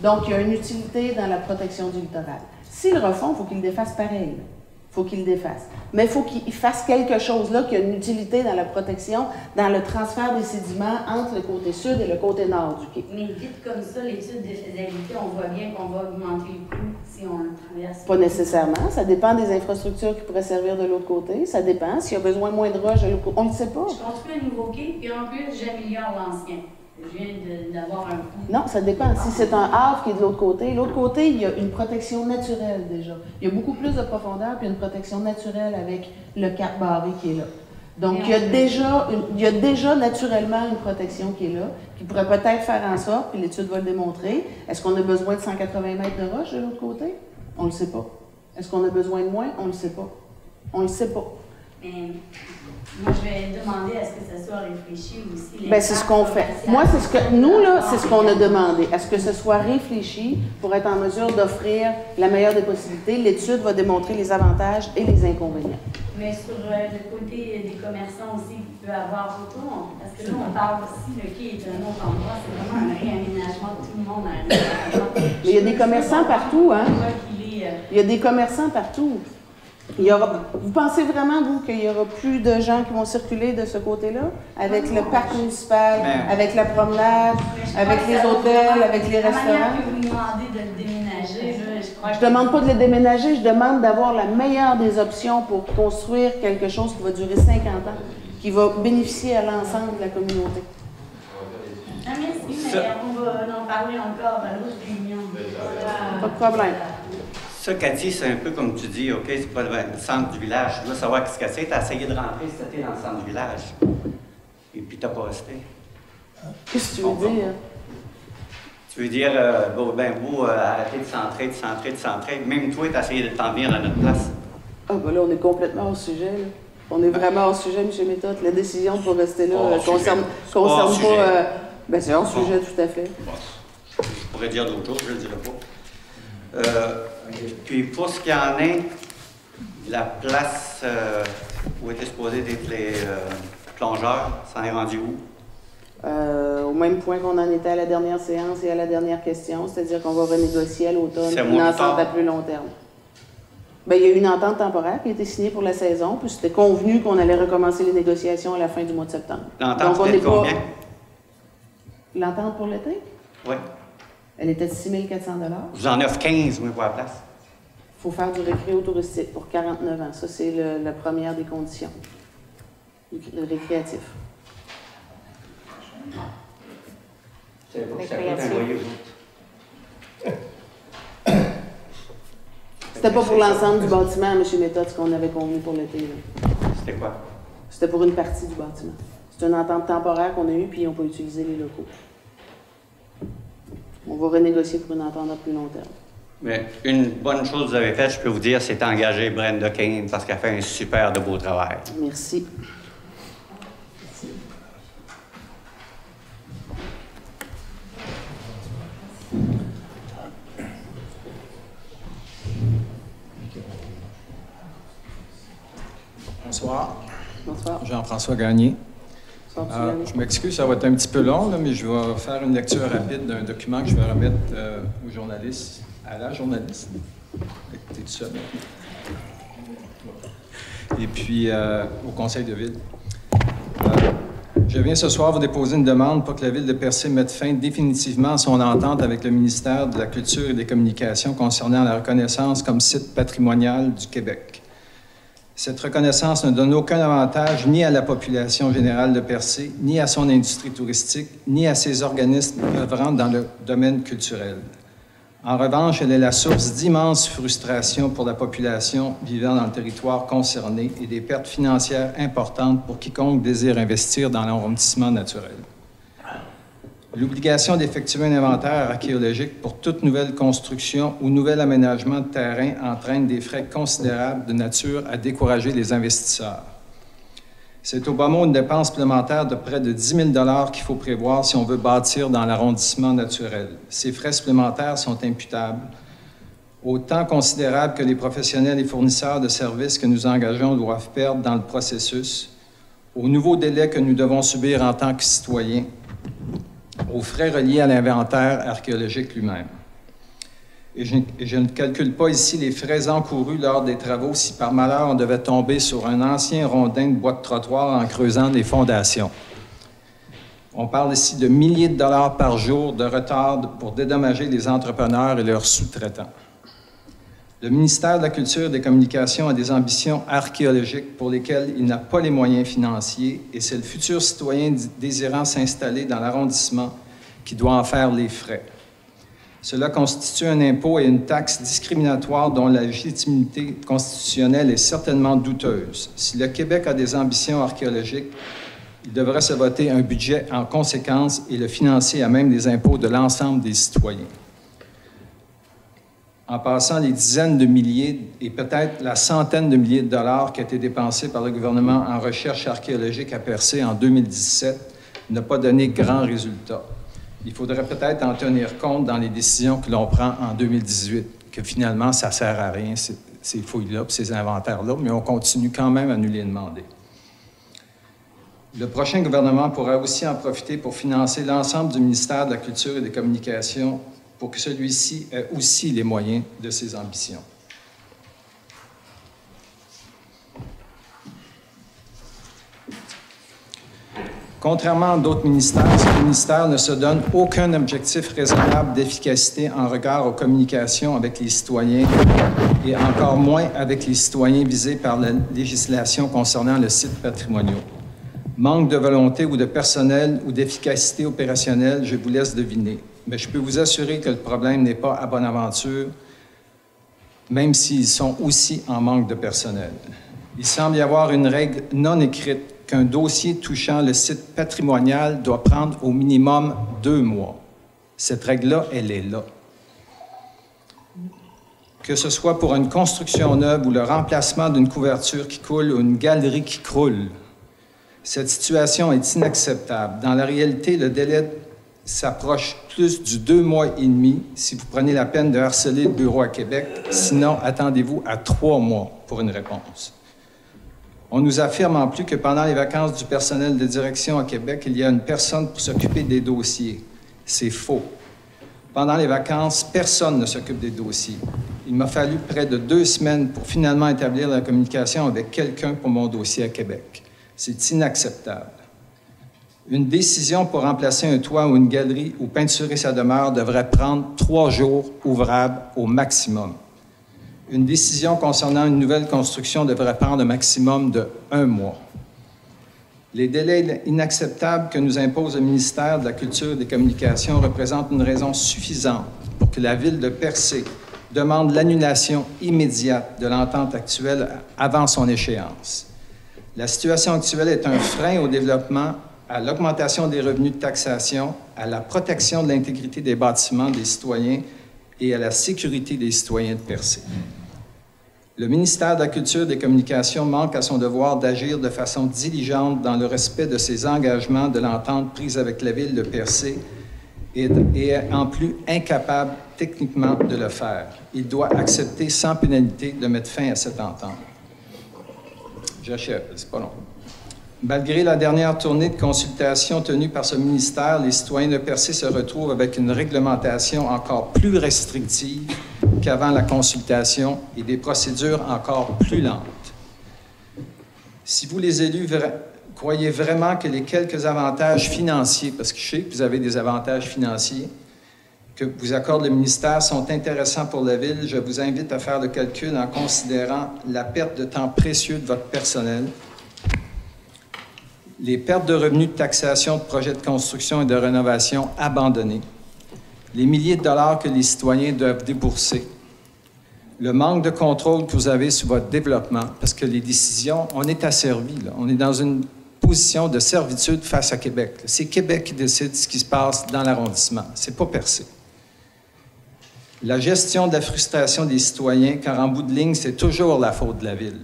Donc, il y a une utilité dans la protection du littoral. S'ils le refont, il faut qu'ils le défassent pareil. Il faut qu'ils le défassent. Mais il faut qu'ils fassent quelque chose là qui a une utilité dans la protection, dans le transfert des sédiments entre le côté sud et le côté nord du quai. Mais vite comme ça, l'étude de faisabilité, on voit bien qu'on va augmenter le coût si on le traverse. Pas nécessairement. Ça dépend des infrastructures qui pourraient servir de l'autre côté. Ça dépend. S'il y a besoin de moins de roches de l'autre côté, on ne le sait pas. Je construis un nouveau quai, puis en plus, j'améliore l'ancien. Je viens d'avoir un coût. Non, ça dépend. Si c'est un havre qui est de l'autre côté, il y a une protection naturelle déjà. Il y a beaucoup plus de profondeur, puis une protection naturelle avec le cap barré qui est là. Donc, il y a déjà naturellement une protection qui est là, qui pourrait peut-être faire en sorte, puis l'étude va le démontrer. Est-ce qu'on a besoin de 180 mètres de roche de l'autre côté? On ne le sait pas. Est-ce qu'on a besoin de moins? On ne le sait pas. On ne le sait pas. Mais moi, je vais demander à ce que ça soit réfléchi aussi. Bien, c'est ce qu'on fait. Moi, c'est ce que nous, là, c'est ce qu'on a demandé. À ce que ce soit réfléchi pour être en mesure d'offrir la meilleure des possibilités. L'étude va démontrer les avantages et les inconvénients. Mais sur le côté des commerçants aussi, qui peut avoir autour, parce que là, on parle aussi, le quai est un autre endroit, c'est vraiment un réaménagement de tout le monde à un autre endroit. Mais il y a des commerçants partout, hein? Il y a des commerçants partout. Vous pensez vraiment, vous, qu'il y aura plus de gens qui vont circuler de ce côté-là? Avec le parc municipal, avec la promenade, avec les hôtels, avec les restaurants? La manière que vous demandez de le déménager, là, je crois que... Je ne demande pas de le déménager, je demande d'avoir la meilleure des options pour construire quelque chose qui va durer 50 ans, qui va bénéficier à l'ensemble de la communauté. Ah, merci, mais on va en parler encore à l'autre réunion. Pas de problème. Ça, Cathy, c'est un peu comme tu dis, OK, c'est pas le centre du village. Tu dois savoir ce que c'est. Tu as essayé de rentrer, c'était dans le centre du village. Et puis, tu n'as pas resté. Qu'est-ce que tu veux dire? Tu veux dire, arrêtez de centrer. Même toi, tu as essayé de t'en venir à notre place. Ah, ben là, on est complètement hors sujet, là. On est vraiment hors sujet, M. Méthode. La décision pour rester là concerne pas... ben, c'est hors sujet, tout à fait. Je pourrais dire d'autres choses, je ne le dirai pas. Puis pour ce qui en est, la place où étaient supposés être les plongeurs, ça en est rendu où? Au même point qu'on en était à la dernière séance et à la dernière question, c'est-à-dire qu'on va renégocier à l'automne une entente à plus long terme. Bien, il y a eu une entente temporaire qui a été signée pour la saison, puis c'était convenu qu'on allait recommencer les négociations à la fin du mois de septembre. L'entente, c'était combien? L'entente pour l'été? Oui. Elle était de 6 400 $. Je vous en offre 15, moi, pour la place. Il faut faire du récréo touristique pour 49 ans. Ça, c'est la première des conditions. Le récréatif. C'est pas que ça coûte un loyer. C'était pas pour l'ensemble du bâtiment, M. Méthode, ce qu'on avait convenu pour l'été. C'était quoi? C'était pour une partie du bâtiment. C'est une entente temporaire qu'on a eue, puis ils n'ont pas utilisé les locaux. On va renégocier pour une entente à plus long terme. Mais une bonne chose que vous avez faite, je peux vous dire, c'est engager Brenda Kane parce qu'elle fait un super de beau travail. Merci. Bonsoir. Bonsoir. Jean-François Gagné. Je m'excuse, ça va être un petit peu long, là, mais je vais faire une lecture rapide d'un document que je vais remettre aux journalistes, à la journaliste. Écoutez tout ça maintenant. Et puis au Conseil de ville. Je viens ce soir vous déposer une demande pour que la Ville de Percé mette fin définitivement à son entente avec le ministère de la Culture et des Communications concernant la reconnaissance comme site patrimonial du Québec. Cette reconnaissance ne donne aucun avantage ni à la population générale de Percé, ni à son industrie touristique, ni à ses organismes œuvrant dans le domaine culturel. En revanche, elle est la source d'immenses frustrations pour la population vivant dans le territoire concerné et des pertes financières importantes pour quiconque désire investir dans l'arrondissement naturel. L'obligation d'effectuer un inventaire archéologique pour toute nouvelle construction ou nouvel aménagement de terrain entraîne des frais considérables de nature à décourager les investisseurs. C'est au bas mot une dépense supplémentaire de près de 10 000 $ qu'il faut prévoir si on veut bâtir dans l'arrondissement naturel. Ces frais supplémentaires sont imputables au temps considérable que les professionnels et fournisseurs de services que nous engageons doivent perdre dans le processus, aux nouveaux délais que nous devons subir en tant que citoyens, aux frais reliés à l'inventaire archéologique lui-même. Et je ne calcule pas ici les frais encourus lors des travaux si par malheur on devait tomber sur un ancien rondin de bois de trottoir en creusant des fondations. On parle ici de milliers de dollars par jour de retard pour dédommager les entrepreneurs et leurs sous-traitants. Le ministère de la Culture et des Communications a des ambitions archéologiques pour lesquelles il n'a pas les moyens financiers et c'est le futur citoyen désirant s'installer dans l'arrondissement qui doit en faire les frais. Cela constitue un impôt et une taxe discriminatoire dont la légitimité constitutionnelle est certainement douteuse. Si le Québec a des ambitions archéologiques, il devrait se voter un budget en conséquence et le financer à même des impôts de l'ensemble des citoyens. En passant les dizaines de milliers et peut-être la centaine de milliers de dollars qui a été dépensés par le gouvernement en recherche archéologique à Percé en 2017 n'a pas donné grand résultat. Il faudrait peut-être en tenir compte dans les décisions que l'on prend en 2018, que finalement, ça ne sert à rien, ces fouilles-là, ces inventaires-là, mais on continue quand même à nous les demander. Le prochain gouvernement pourra aussi en profiter pour financer l'ensemble du ministère de la Culture et des Communications pour que celui-ci ait aussi les moyens de ses ambitions. Contrairement à d'autres ministères, ce ministère ne se donne aucun objectif raisonnable d'efficacité en regard aux communications avec les citoyens et encore moins avec les citoyens visés par la législation concernant le site patrimonial. Manque de volonté ou de personnel ou d'efficacité opérationnelle, je vous laisse deviner. Mais je peux vous assurer que le problème n'est pas à Bonaventure, même s'ils sont aussi en manque de personnel. Il semble y avoir une règle non écrite qu'un dossier touchant le site patrimonial doit prendre au minimum 2 mois. Cette règle-là, elle est là. Que ce soit pour une construction neuve ou le remplacement d'une couverture qui coule ou une galerie qui croule, cette situation est inacceptable. Dans la réalité, le délai s'approche plus du 2 mois et demi si vous prenez la peine de harceler le bureau à Québec. Sinon, attendez-vous à 3 mois pour une réponse. On nous affirme en plus que pendant les vacances du personnel de direction à Québec, il y a une personne pour s'occuper des dossiers. C'est faux. Pendant les vacances, personne ne s'occupe des dossiers. Il m'a fallu près de 2 semaines pour finalement établir la communication avec quelqu'un pour mon dossier à Québec. C'est inacceptable. Une décision pour remplacer un toit ou une galerie ou peinturer sa demeure devrait prendre 3 jours ouvrables au maximum. Une décision concernant une nouvelle construction devrait prendre un maximum de 1 mois. Les délais inacceptables que nous impose le ministère de la Culture et des Communications représentent une raison suffisante pour que la Ville de Percé demande l'annulation immédiate de l'entente actuelle avant son échéance. La situation actuelle est un frein au développement, à l'augmentation des revenus de taxation, à la protection de l'intégrité des bâtiments des citoyens et à la sécurité des citoyens de Percé. Le ministère de la Culture et des Communications manque à son devoir d'agir de façon diligente dans le respect de ses engagements de l'entente prise avec la Ville de Percé et est en plus incapable techniquement de le faire. Il doit accepter sans pénalité de mettre fin à cette entente. J'achève, c'est pas long. Malgré la dernière tournée de consultation tenue par ce ministère, les citoyens de Percé se retrouvent avec une réglementation encore plus restrictive qu'avant la consultation et des procédures encore plus lentes. Si vous, les élus, croyez vraiment que les quelques avantages financiers, parce que je sais que vous avez des avantages financiers, que vous accorde le ministère sont intéressants pour la Ville, je vous invite à faire le calcul en considérant la perte de temps précieux de votre personnel, les pertes de revenus de taxation de projets de construction et de rénovation abandonnés, les milliers de dollars que les citoyens doivent débourser, le manque de contrôle que vous avez sur votre développement, parce que les décisions, on est asservi, là. On est dans une position de servitude face à Québec. C'est Québec qui décide ce qui se passe dans l'arrondissement. C'est pas Percé. La gestion de la frustration des citoyens, car en bout de ligne, c'est toujours la faute de la Ville.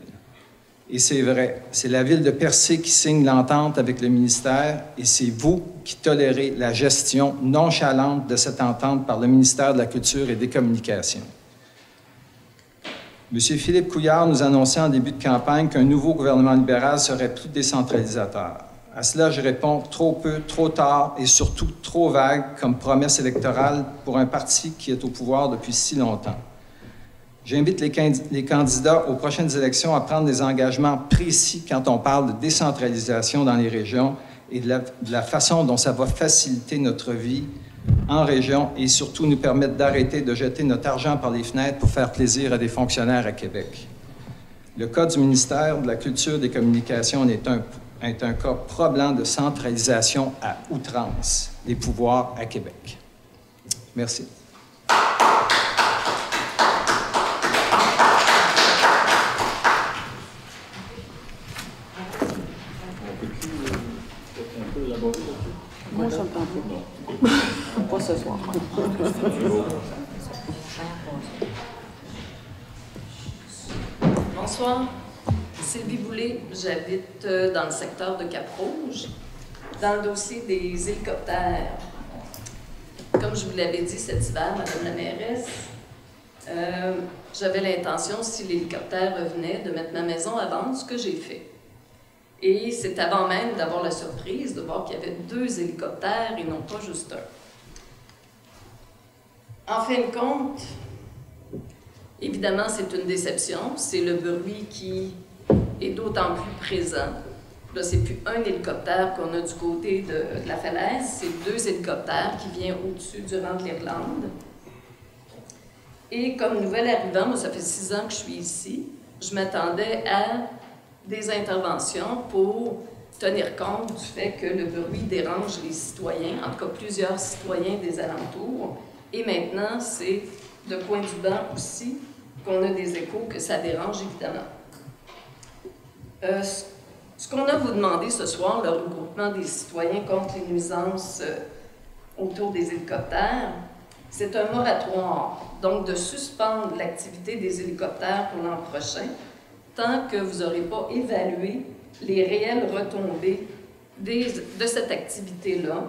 Et c'est vrai, c'est la Ville de Percé qui signe l'entente avec le ministère et c'est vous qui tolérez la gestion nonchalante de cette entente par le ministère de la Culture et des Communications. M. Philippe Couillard nous annonçait en début de campagne qu'un nouveau gouvernement libéral serait plus décentralisateur. À cela, je réponds trop peu, trop tard et surtout trop vague comme promesse électorale pour un parti qui est au pouvoir depuis si longtemps. J'invite les candidats aux prochaines élections à prendre des engagements précis quand on parle de décentralisation dans les régions et de la façon dont ça va faciliter notre vie en région et surtout nous permettre d'arrêter de jeter notre argent par les fenêtres pour faire plaisir à des fonctionnaires à Québec. Le cas du ministère de la Culture et des Communications est un cas probant de centralisation à outrance des pouvoirs à Québec. Merci. Moi, ça me tente pas. Pas ce soir. Bonsoir. Sylvie Boulay, j'habite dans le secteur de Cap-Rouge, dans le dossier des hélicoptères. Comme je vous l'avais dit cet hiver, Madame la mairesse, j'avais l'intention, si l'hélicoptère revenait, de mettre ma maison à vendre, ce que j'ai fait. Et c'est avant même d'avoir la surprise de voir qu'il y avait 2 hélicoptères et non pas juste un. En fin de compte, évidemment, c'est une déception. C'est le bruit qui est d'autant plus présent. Là, c'est plus un hélicoptère qu'on a du côté de la falaise, c'est 2 hélicoptères qui viennent au-dessus du rang de l'Irlande. Et comme nouvel arrivant, moi, ça fait 6 ans que je suis ici, je m'attendais à des interventions pour tenir compte du fait que le bruit dérange les citoyens, en tout cas plusieurs citoyens des alentours. Et maintenant, c'est de coin du banc aussi qu'on a des échos que ça dérange, évidemment. Ce qu'on a à vous demander ce soir, le regroupement des citoyens contre les nuisances autour des hélicoptères, c'est un moratoire, donc de suspendre l'activité des hélicoptères pour l'an prochain, tant que vous n'aurez pas évalué les réelles retombées de cette activité-là.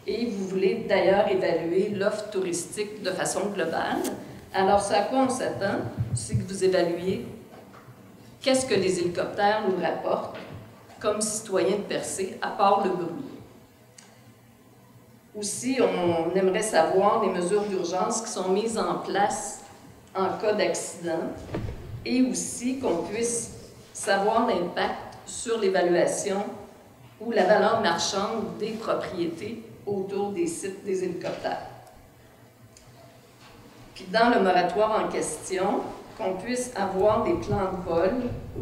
Et vous voulez d'ailleurs évaluer l'offre touristique de façon globale. Alors, ce à quoi on s'attend, c'est que vous évaluez qu'est-ce que les hélicoptères nous rapportent comme citoyens de Percé, à part le bruit. Aussi, on aimerait savoir les mesures d'urgence qui sont mises en place en cas d'accident et aussi qu'on puisse savoir l'impact sur l'évaluation ou la valeur marchande des propriétés autour des sites des hélicoptères. Puis dans le moratoire en question, qu'on puisse avoir des plans de vol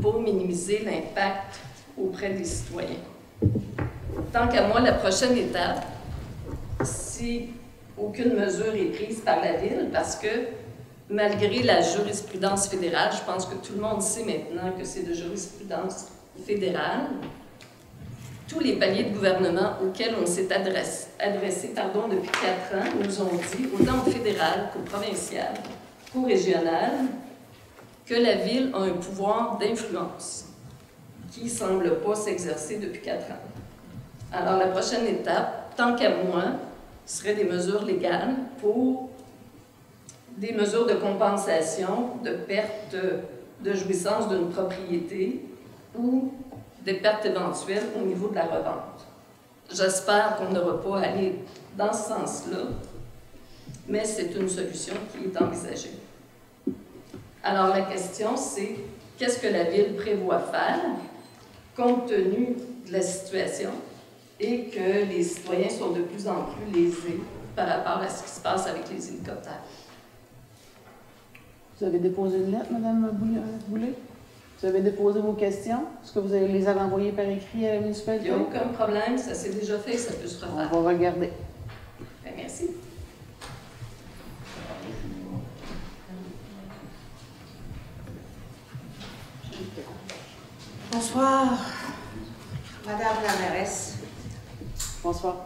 pour minimiser l'impact auprès des citoyens. Tant qu'à moi, la prochaine étape, si aucune mesure est prise par la Ville, parce que malgré la jurisprudence fédérale, je pense que tout le monde sait maintenant que c'est de jurisprudence fédérale, tous les paliers de gouvernement auxquels on s'est adressé depuis 4 ans nous ont dit, autant au fédéral qu'au provincial, qu'au régional, que la Ville a un pouvoir d'influence qui ne semble pas s'exercer depuis 4 ans. Alors, la prochaine étape, tant qu'à moi, serait des mesures légales pour des mesures de compensation, de perte de jouissance d'une propriété ou des pertes éventuelles au niveau de la revente. J'espère qu'on n'aura pas à aller dans ce sens-là, mais c'est une solution qui est envisagée. Alors la question, c'est qu'est-ce que la Ville prévoit faire compte tenu de la situation et que les citoyens sont de plus en plus lésés par rapport à ce qui se passe avec les hélicoptères. Vous avez déposé une lettre, Mme Boulay? Vous avez déposé vos questions? Est-ce que vous les avez envoyées par écrit à la municipalité? Il n'y a aucun problème, ça s'est déjà fait, ça peut se refaire. On va regarder. Bien, merci. Bonsoir, Madame la mairesse. Bonsoir.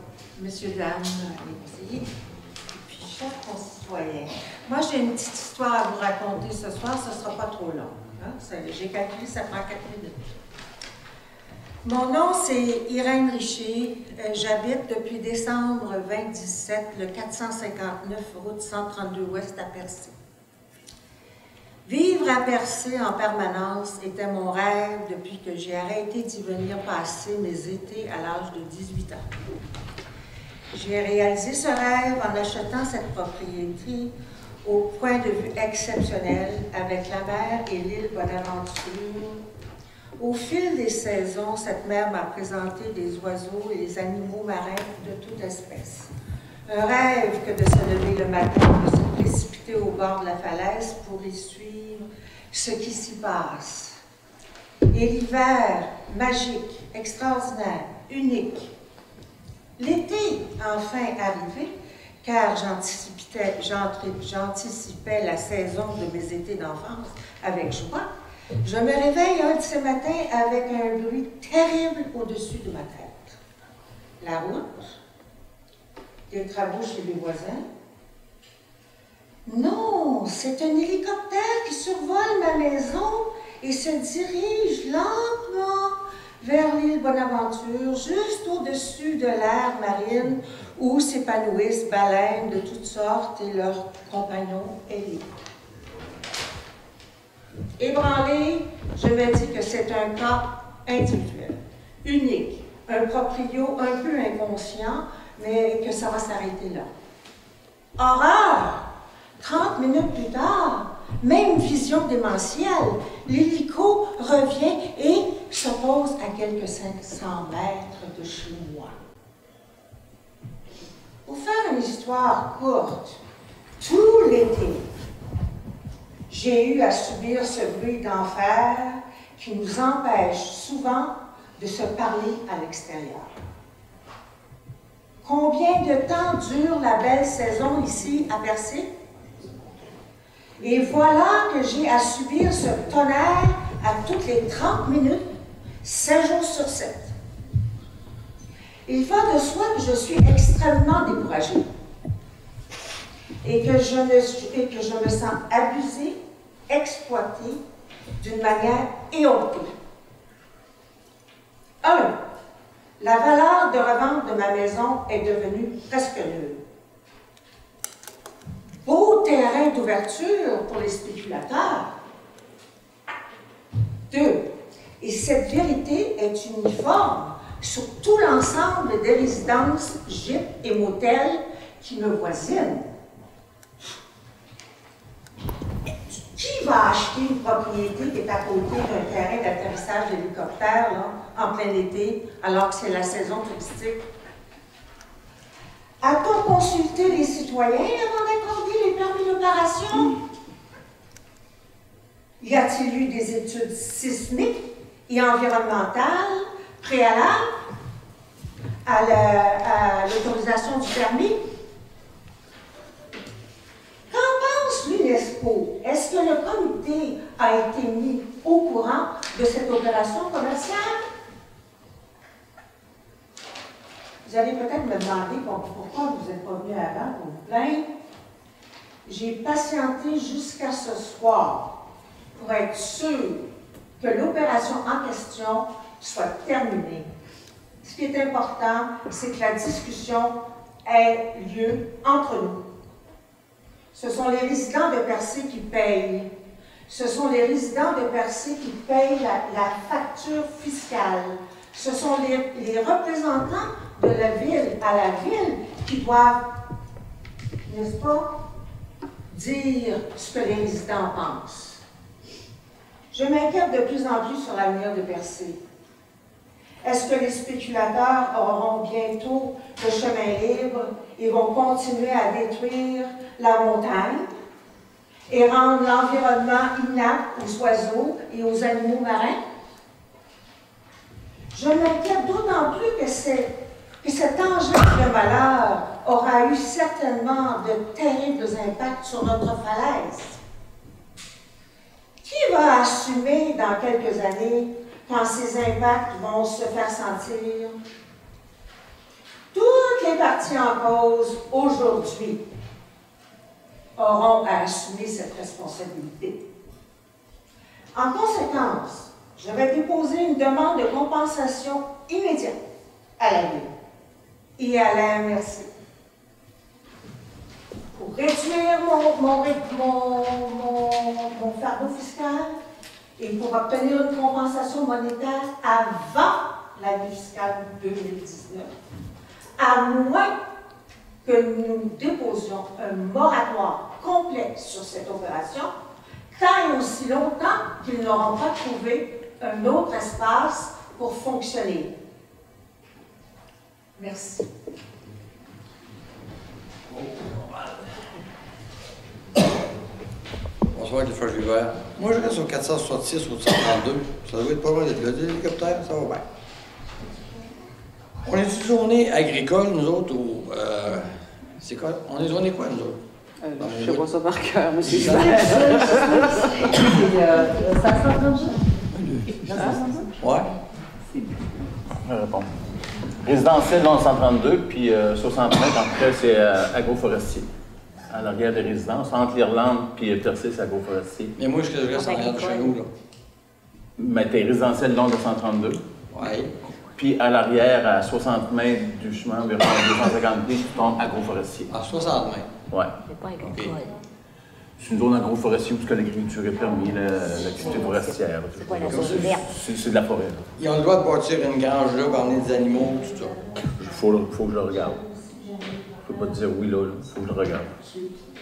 Messieurs, dames, les conseillers, et puis chers concitoyens. Moi, j'ai une petite histoire à vous raconter ce soir, ce ne sera pas trop long. Hein? J'ai calculé, ça prend 4 minutes. Mon nom, c'est Irène Richer. J'habite depuis décembre 2017, le 459 route 132 Ouest à Percé. Vivre à Percé en permanence était mon rêve depuis que j'ai arrêté d'y venir passer mes étés à l'âge de 18 ans. J'ai réalisé ce rêve en achetant cette propriété au point de vue exceptionnel avec la mer et l'île Bonaventure. Au fil des saisons, cette mer m'a présenté des oiseaux et des animaux marins de toute espèce. Un rêve que de se lever le matin, de se précipiter au bord de la falaise pour y suivre ce qui s'y passe. Et l'hiver, magique, extraordinaire, unique. L'été, enfin arrivé, car j'anticipais la saison de mes étés d'enfance avec joie, je me réveille un de ces matins avec un bruit terrible au-dessus de ma tête. La route, des travaux chez les voisins. Non, c'est un hélicoptère qui survole ma maison et se dirige lentement vers l'île Bonaventure, juste au-dessus de l'aire marine où s'épanouissent baleines de toutes sortes et leurs compagnons ailés. Ébranlé, je me dis que c'est un cas individuel, unique, un proprio un peu inconscient, mais que ça va s'arrêter là. Horreur! 30 minutes plus tard, même vision démentielle, l'hélico revient et se pose à quelques 500 mètres de chez moi. Pour faire une histoire courte, tout l'été, j'ai eu à subir ce bruit d'enfer qui nous empêche souvent de se parler à l'extérieur. Combien de temps dure la belle saison ici à Percé? Et voilà que j'ai à subir ce tonnerre à toutes les 30 minutes, 7 jours sur 7. Il va de soi que je suis extrêmement découragée et que je me sens abusée, exploitée d'une manière éhontée. 1. La valeur de revente de ma maison est devenue presque nulle. Beau terrain d'ouverture pour les spéculateurs. 2. Et cette vérité est uniforme sur tout l'ensemble des résidences, gîtes et motels qui me voisinent. Qui va acheter une propriété qui est à côté d'un terrain d'atterrissage d'hélicoptère en plein été, alors que c'est la saison touristique? A-t-on consulté les citoyens avant d'accorder les permis d'opération? Y a-t-il eu des études sismiques et environnementales préalables à l'autorisation du permis? Qu'en pense l'UNESCO? Est-ce que le comité a été mis au courant de cette opération commerciale? Vous allez peut-être me demander pourquoi vous n'êtes pas venu avant pour vous plaindre. J'ai patienté jusqu'à ce soir pour être sûr que l'opération en question soit terminée. Ce qui est important, c'est que la discussion ait lieu entre nous. Ce sont les résidents de Percé qui payent. Ce sont les résidents de Percé qui payent la facture fiscale. Ce sont les représentants de la ville à la ville qui doivent, n'est-ce pas, dire ce que les résidents pensent. Je m'inquiète de plus en plus sur l'avenir de Percé. Est-ce que les spéculateurs auront bientôt le chemin libre et vont continuer à détruire la montagne et rendre l'environnement inapte aux oiseaux et aux animaux marins? Je m'inquiète d'autant plus que cet engin de malheur aura eu certainement de terribles impacts sur notre falaise. Qui va assumer dans quelques années quand ces impacts vont se faire sentir? Toutes les parties en cause aujourd'hui auront à assumer cette responsabilité. En conséquence, je vais déposer une demande de compensation immédiate à la Ville et à la MRC pour pour réduire mon fardeau fiscal et pour obtenir une compensation monétaire avant l'année fiscale 2019, à moins que nous déposions un moratoire complet sur cette opération, tant et aussi longtemps qu'ils n'auront pas trouvé un autre espace pour fonctionner. Merci. Bonsoir, Clifford Gilbert. Moi, je reste au 466 ou 132. Ça doit être pas loin d'être là. Des hélicoptères, ça va bien. On est une journée agricole, nous autres, ou... c'est quoi? On est journée quoi, nous autres? Je ne sais pas ça par cœur, monsieur C'est Gilbert. 532? Ouais. Je réponds. Résidentiel, dans le 132, puis 60 mètres, après, c'est agroforestier. À l'arrière des résidences, entre l'Irlande puis Percé, c'est agroforestier. Mais moi, je reste en arrière de chez nous, là. Mais t'es résidentiel long de 132. Ouais. Puis à l'arrière, à 60 mètres du chemin, environ 250 pieds, tu tombes agroforestier. À 60 mètres? Ouais. C'est pas agricole. C'est une zone agroforestier où l'agriculture est permise, l'activité forestière. C'est quoi la zone verte? C'est de la forêt. Là. Ils ont le droit de bâtir une grange là, pour emmener des animaux, tout ça. Il faut que je le regarde. Je peux pas te dire oui, là. Il faut que je le regarde.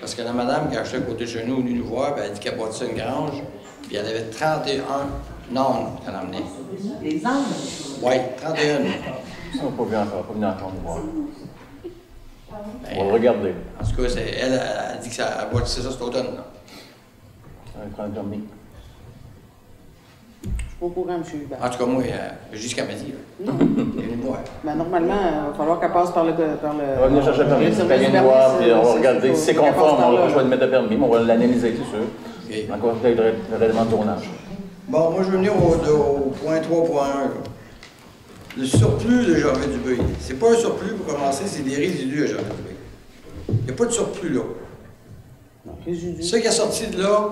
Parce que la madame qui a acheté à côté de chez nous, venue nous voir, puis elle a dit qu'elle bâtissait une grange, puis elle avait 31 normes qu'elle emmenait. Les angles? Oui, 31. On n'a pas venu encore nous voir. On va le regarder. En tout cas, elle a dit qu'elle bâtissait ça cet automne. Là. On prend le permis. Je suis pas au courant, M. Hubert. En tout cas, moi, jusqu'à midi. Non. Elle est venue me voir. Ben, normalement, il va falloir qu'elle passe par le... On va venir chercher le permis, elle vient nous voir, puis on va regarder. Si c'est conforme, on va choisir de mettre le permis, mais on va l'analyser, c'est sûr. Okay. Encore peut-être le règlement de tournage. Bon, moi, je vais venir au point 3.1. Le surplus de Gervais Dubé. C'est pas un surplus pour commencer, c'est des résidus à Gervais Dubé. Il n'y a pas de surplus là. Non, résidus. Ce qui est sorti de là,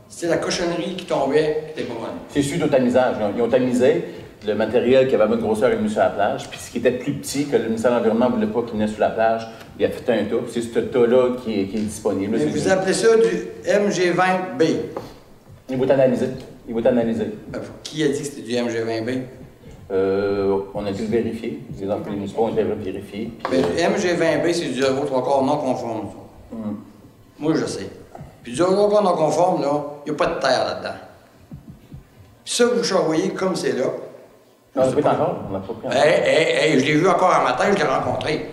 c'était la cochonnerie qui tombait, qui était pas bonne. C'est suite au tamisage. Ils ont tamisé le matériel qui avait bonne grosseur est venu sur la plage, puis ce qui était plus petit, que le ministère de l'Environnement ne voulait pas qu'il venait sur la plage, il a fait un tas, puis c'est ce tas-là qui est disponible. Mais vous appelez ça du MG20B. Il va t'analyser. Il va t'analyser. Qui a dit que c'était du MG20B? On a dû le vérifier. Les emplois municipaux ont été vérifiés. Mais le MG20B, c'est du 0,3 non conforme. Moi, je sais. Puis du 0,3 non conforme, là, il n'y a pas de terre là-dedans. Puis ça, vous charriez comme c'est là. On n'a pas encore. On n'a pas pris encore. Hey, je l'ai vu encore un matin, je l'ai rencontré.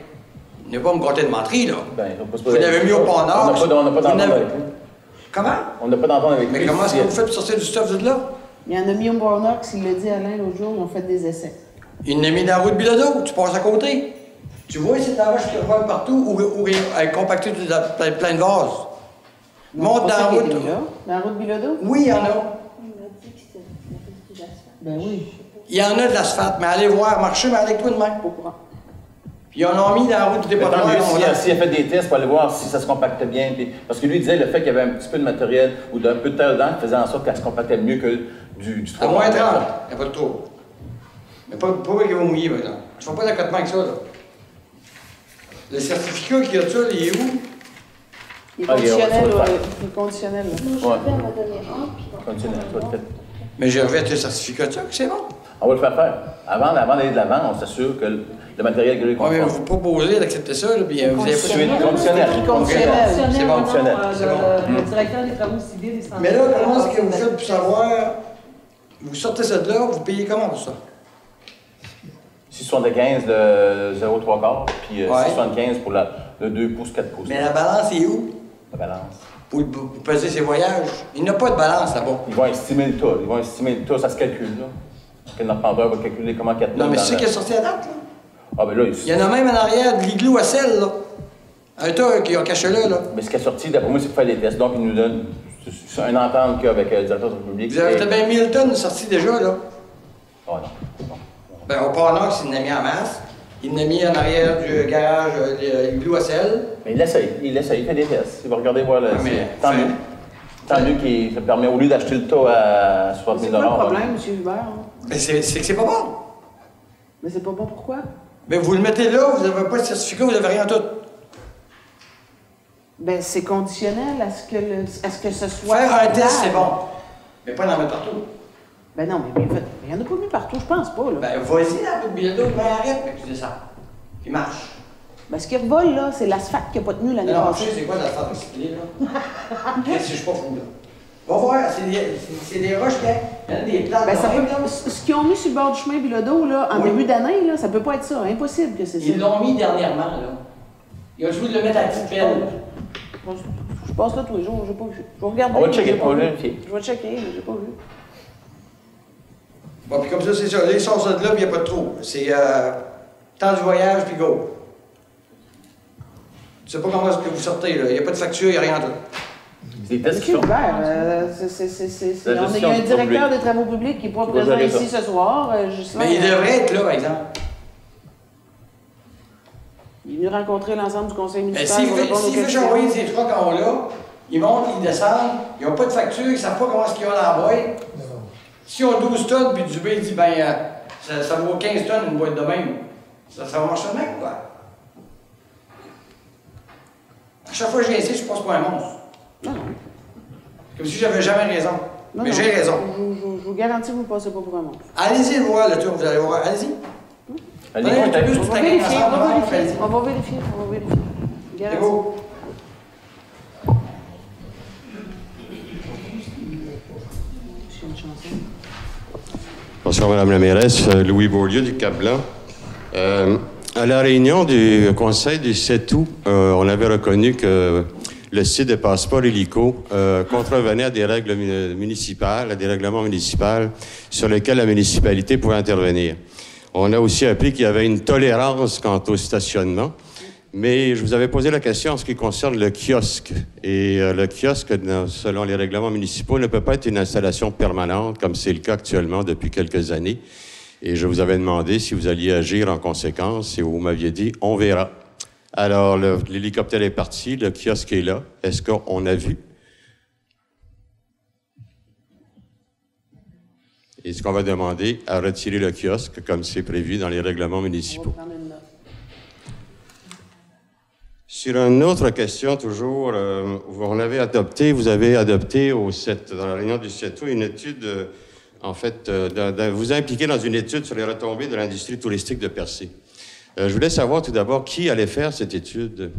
Il n'est pas me compter de menterie, là. Ben, vous l'avez mis au pont Nord. On n'a pas d'entente avec lui. Comment? On n'a pas d'entente avec lui. Mais comment est-ce que vous faites pour sortir du stuff de là? Il y en a mis au Bornox, il l'a dit Alain l'autre jour, ils ont fait des essais. Il l'a mis dans la route Bilodeau, tu passes à côté. Tu vois cette vache qui revole partout où elle est compactée plein de vases. Monte dans la route. Dans la route Bilodeau? Oui, il y en a. Il m'a dit que c'était de l'asphalte. Ben oui. Il y en a de l'asphalte, mais allez voir, marcher, mais avec toi de même. Puis ils en ont mis dans la route du département. S'il a fait des tests pour aller voir si ça se compactait bien. Puis, parce que lui disait le fait qu'il y avait un petit peu de matériel ou d'un peu de terre dedans faisait en sorte qu'elle se compactait mieux que du À moins 30, il n'y a pas de trop. Mais pas qu'il va mouiller, par exemple. Tu ne fais pas d'accotement avec ça, là. Le certificat qu'il y a de ça, il est où? Il est conditionnel, il est conditionnel. Mon chauffeur m'a donné un, puis conditionnel, mais j'ai revu le certificat de ça, que c'est bon. On va le faire faire. Avant d'aller de l'avant, on s'assure que le matériel que lui oui, mais vous proposez d'accepter ça, là, puis vous avez pas de conditionnel. C'est bon. Le directeur des travaux civils et mais là, comment est-ce que vous faites pour savoir, vous sortez ça de là, vous payez comment pour ça? 6,75 le 0,3 quart, puis 6,75 pour le 2 pouces, 4 pouces. Mais la balance est où? La balance. Pour peser ses voyages. Il n'y a pas de balance là-bas. Ils vont estimer le tas. Ils vont estimer le tas, ça se calcule, là. Quel arpenteur va calculer comment 4 tonnes. Non, mais c'est ce qui est sorti à date, là. Ah, ben là, il y en a même en arrière de l'igloo à sel, là. Un tas qui a caché là. Mais ce qui est sorti, d'après moi, c'est pour faire des tests. Donc, ils nous donnent une entente qu'il y a avec le directeur de la République. Vous avez peut-être bien 1000 tonnes sorties déjà, là. Ah non. Ben, au Port-Nox, il en a mis en masse. Il en a mis en arrière du garage l'igloo à sel. Mais il essaye, il fait des tests. Il va regarder voir le. Tant mieux. Tant mieux qu'il se permet, au lieu d'acheter le tas à 60 000 $. C'est pas le problème, M. Hubert? Mais c'est que c'est pas bon. Mais c'est pas bon pourquoi? Mais vous le mettez là, vous n'avez pas de certificat, vous n'avez rien tout. Ben, c'est conditionnel à ce que ce soit... Faire un test, c'est bon. Mais pas d'en mettre partout. Ben non, mais il n'y en a pas mis partout, je pense pas, là. Ben, vas-y, là, bout de billet d'eau, ben arrête, mais tu descends. Puis marche. Ben, ce qui revole, là, c'est l'asphalte qui n'a pas tenu l'année Non, je passée. sais c'est quoi l'asphalte recyclé, là. Je suis pas fou, là. Va voir, c'est des roches, il y en a des plates. Ben, ça peut, ce qu'ils ont mis sur le bord du chemin Bilodeau, là, en début d'année, là, ça peut pas être ça. Impossible que c'est ça. Ils l'ont mis dernièrement, là. Ils ont voulu le mettre à la petite pelle. Je passe là tous les jours, j'ai pas vu. Je vais regarder. On va checker, on va vérifier. Je vais checker, mais j'ai pas vu. Bon, puis comme ça, c'est ça. Là, ils sortent ça de là, puis il n'y a pas de trou. C'est temps du voyage, puis go. Tu sais pas comment est-ce que vous sortez, là. Il n'y a pas de facture, il n'y a rien de tout. C'est des C'est ouvert. Il y a un directeur des travaux publics qui n'est pas présent ici ce soir. Mais il devrait être là, par exemple. Il est venu rencontrer l'ensemble du conseil Mais municipal. s'il fait envoyer ces trucks en haut là, ils montent, ils descendent, ils n'ont pas de facture, ils ne savent pas comment est-ce qu'ils ont dans la boîte. Si on a 12 tonnes, puis Dubé dit, ben, ça vaut 15 tonnes une boîte de même, ça va marcher de même, quoi. À chaque fois que je viens ici, je passe pour un monstre. Non. Comme si j'avais jamais raison. Non, mais non. j'ai raison. Je vous garantis que vous ne passez pas pour un monstre. Allez-y voir le tour, vous allez voir. Allez-y. On va vérifier, on va vérifier. C'est beau. Bonsoir, Mme la mairesse. Louis Beaulieu du Cap-Blanc. À la réunion du conseil du 7 août, on avait reconnu que le site de passeport hélico contrevenait à des règles municipales, à des règlements municipaux sur lesquels la municipalité pouvait intervenir. On a aussi appris qu'il y avait une tolérance quant au stationnement, mais je vous avais posé la question en ce qui concerne le kiosque. Et le kiosque, selon les règlements municipaux, ne peut pas être une installation permanente, comme c'est le cas actuellement depuis quelques années. Et je vous avais demandé si vous alliez agir en conséquence, et vous m'aviez dit « on verra ». Alors, l'hélicoptère est parti, le kiosque est là. Est-ce qu'on a vu? Est-ce qu'on va demander à retirer le kiosque, comme c'est prévu dans les règlements municipaux? Sur une autre question, toujours, vous avez adopté dans la réunion du 7 août, une étude, en fait, vous impliquez dans une étude sur les retombées de l'industrie touristique de Percé. Je voulais savoir tout d'abord qui allait faire cette étude.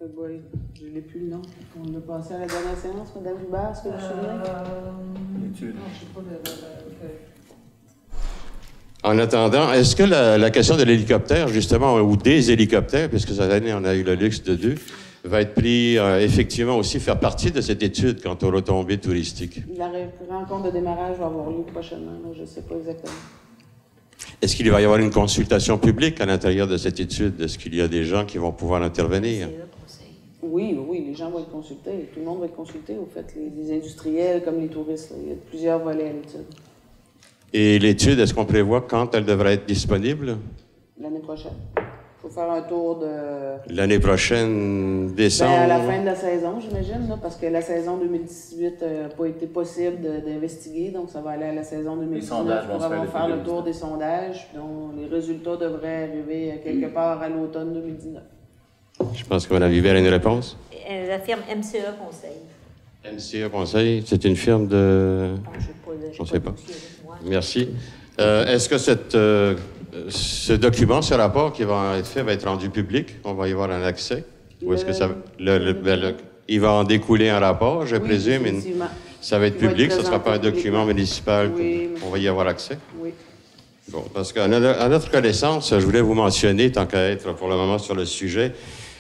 Je n'ai plus le nom. On l'a passé à la dernière séance, Mme Hubert, est-ce que vous vous souvenez? L'étude. Non, je ne sais pas En attendant, est-ce que la question de l'hélicoptère, justement, ou des hélicoptères, puisque cette année on a eu le luxe de 2, va être pris effectivement aussi faire partie de cette étude quant aux retombées touristiques? La rencontre de démarrage va avoir lieu prochainement, là, je ne sais pas exactement. Est-ce qu'il va y avoir une consultation publique à l'intérieur de cette étude? Est-ce qu'il y a des gens qui vont pouvoir intervenir? Oui, les gens vont être consultés. Tout le monde va être consulté, au fait, les industriels comme les touristes. Là. Il y a plusieurs volets à l'étude. Et l'étude, est-ce qu'on prévoit quand elle devrait être disponible? L'année prochaine. Il faut faire un tour de... L'année prochaine, décembre? Ben, à la fin de la saison, j'imagine, là, parce que la saison 2018 n'a pas été possible d'investiguer, donc ça va aller à la saison 2019 pour avoir faire le tour des sondages, dont les résultats devraient arriver quelque part à l'automne 2019. Je pense que Mme Hubert a une réponse. La firme MCA Conseil. MCA Conseil, c'est une firme de... Je ne sais pas. Merci. Est-ce que ce document, ce rapport qui va être fait, va être rendu public? On va y avoir un accès? Ou est-ce que ça... il va en découler un rapport, je présume? Ça va être public, ce ne sera pas un document municipal. Oui, on va y avoir accès? Oui. Bon, parce qu'à notre connaissance, je voulais vous mentionner, tant qu'à être pour le moment sur le sujet,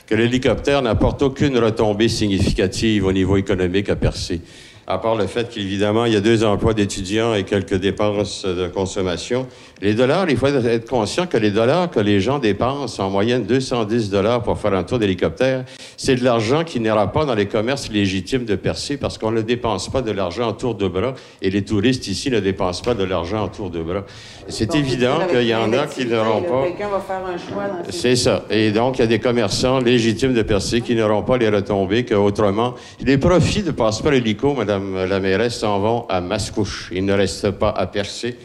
que l'hélicoptère n'apporte aucune retombée significative au niveau économique à Percé. À part le fait qu'évidemment, il y a 2 emplois d'étudiants et quelques dépenses de consommation. Les dollars, il faut être conscient que les dollars que les gens dépensent, en moyenne 210 $ pour faire un tour d'hélicoptère, c'est de l'argent qui n'ira pas dans les commerces légitimes de Percé parce qu'on ne dépense pas de l'argent en tour de bras et les touristes ici ne dépensent pas de l'argent en tour de bras. C'est évident qu'il y en a qui n'auront pas... Quelqu'un va faire un choix dans C'est ça. Et donc, il y a des commerçants légitimes de Percé qui n'auront pas les retombées qu'autrement. Les profits de Passeport Hélico, Madame la mairesse, s'en vont à Mascouche. Ils ne restent pas à Percé.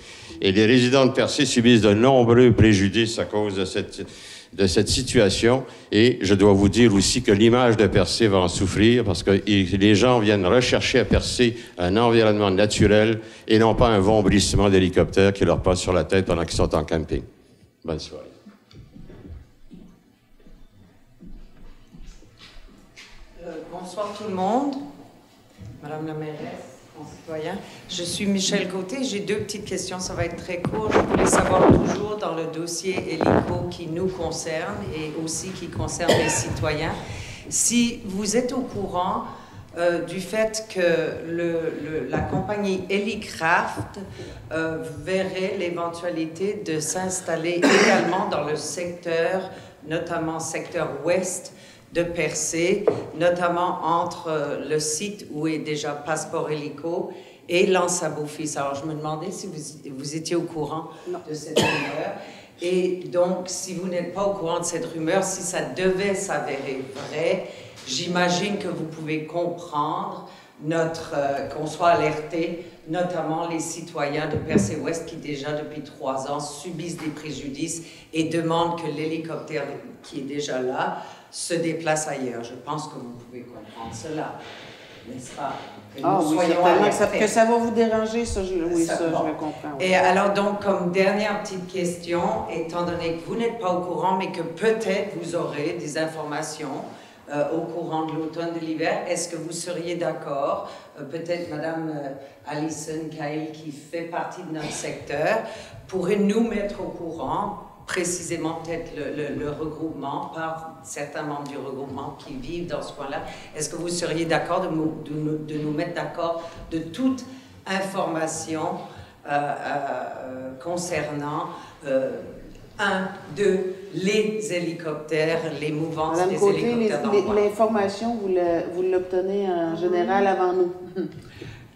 Et les résidents de Percé subissent de nombreux préjudices à cause de de cette situation. Et je dois vous dire aussi que l'image de Percé va en souffrir parce que les gens viennent rechercher à Percé un environnement naturel et non pas un vombrissement d'hélicoptère qui leur passe sur la tête pendant qu'ils sont en camping. Bonne soirée. Bonsoir tout le monde. Madame la mairesse, concitoyens. Je suis Michel Côté. J'ai deux petites questions. Ça va être très court. Je voulais savoir toujours dans le dossier hélico qui nous concerne et aussi qui concerne les citoyens, si vous êtes au courant du fait que la compagnie Helicraft verrait l'éventualité de s'installer également dans le secteur, notamment secteur ouest de Percé, notamment entre le site où est déjà Passeport Hélico et l'Anse-à-Beaufils. Alors, je me demandais si vous étiez au courant de cette rumeur. Et donc, si vous n'êtes pas au courant de cette rumeur, si ça devait s'avérer vrai, j'imagine que vous pouvez comprendre qu'on soit alerté, notamment les citoyens de Percé-Ouest qui déjà depuis 3 ans subissent des préjudices et demandent que l'hélicoptère qui est déjà là se déplace ailleurs. Je pense que vous pouvez comprendre cela, n'est-ce pas? Oui, certainement. Que ça va vous déranger, ça, je le comprends. Oui. Et alors, donc, comme dernière petite question, étant donné que vous n'êtes pas au courant, mais que peut-être vous aurez des informations au courant de l'automne, de l'hiver, est-ce que vous seriez d'accord, peut-être Madame Alison Cahill, qui fait partie de notre secteur, pourrait nous mettre au courant précisément peut-être le regroupement par certains membres du regroupement qui vivent dans ce coin-là. Est-ce que vous seriez d'accord de nous mettre d'accord de toute information concernant 2, les hélicoptères, les mouvances Madame des Côté, hélicoptères l'information, vous l'obtenez en général avant nous.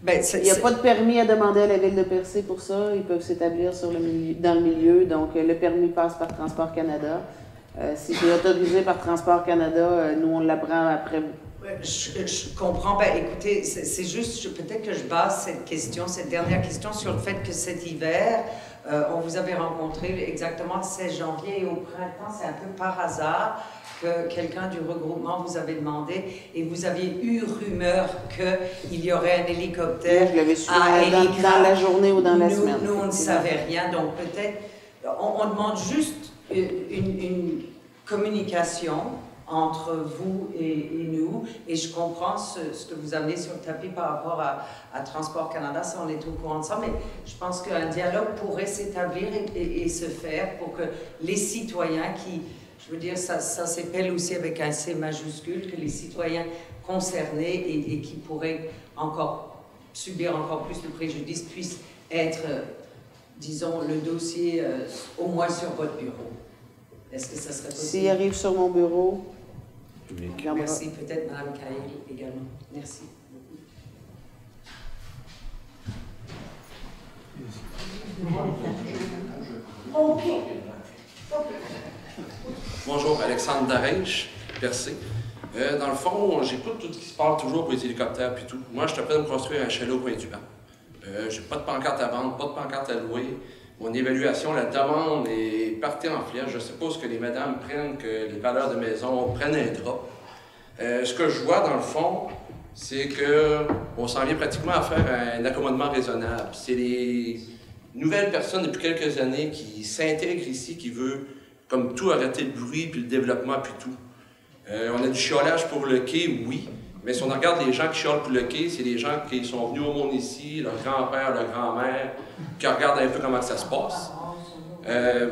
Ben, il n'y a pas de permis à demander à la Ville de Percé pour ça. Ils peuvent s'établir dans le milieu. Donc, le permis passe par Transport Canada. Si c'est autorisé par Transport Canada, nous, on l'apprend après vous. Je comprends. Ben, écoutez, c'est juste, peut-être que je base cette dernière question sur le fait que cet hiver, on vous avait rencontré exactement le 16 janvier et au printemps, c'est un peu par hasard que quelqu'un du regroupement vous avait demandé et vous aviez eu rumeur qu'il y aurait un hélicoptère. Je l'avais su dans la journée ou dans la semaine. Nous, on ne savait rien, donc peut-être, on demande juste une communication entre vous et nous, et je comprends ce que vous amenez sur le tapis par rapport à Transport Canada, ça on est au courant de ça, mais je pense qu'un dialogue pourrait s'établir et se faire pour que les citoyens qui, je veux dire, ça s'épelle aussi avec un C majuscule, que les citoyens concernés et qui pourraient subir encore plus de préjudice puissent être, disons, le dossier au moins sur votre bureau. Est-ce que ça serait possible? S'il arrive sur mon bureau, merci. Peut-être Mme Cahill également. Merci. Bonjour, Alexandre Darèche, Percé. Dans le fond, j'écoute tout ce qui se parle toujours pour les hélicoptères puis tout. Moi, je suis prêt à me construire un chalet au coin du banc. J'ai pas de pancarte à vendre, pas de pancarte à louer. Mon évaluation, la demande est partie en flèche. Je suppose que les madames prennent que les valeurs de maison prennent un drap. Ce que je vois, dans le fond, c'est qu'on s'en vient pratiquement à faire un accommodement raisonnable. C'est les nouvelles personnes depuis quelques années qui s'intègrent ici, qui veulent, comme tout, arrêter le bruit puis le développement puis tout. On a du chiolage pour le quai, oui, mais si on regarde les gens qui chiolent pour le quai, c'est les gens qui sont venus au monde ici, leur grand-père, leur grand-mère, qui regardent un peu comment ça se passe.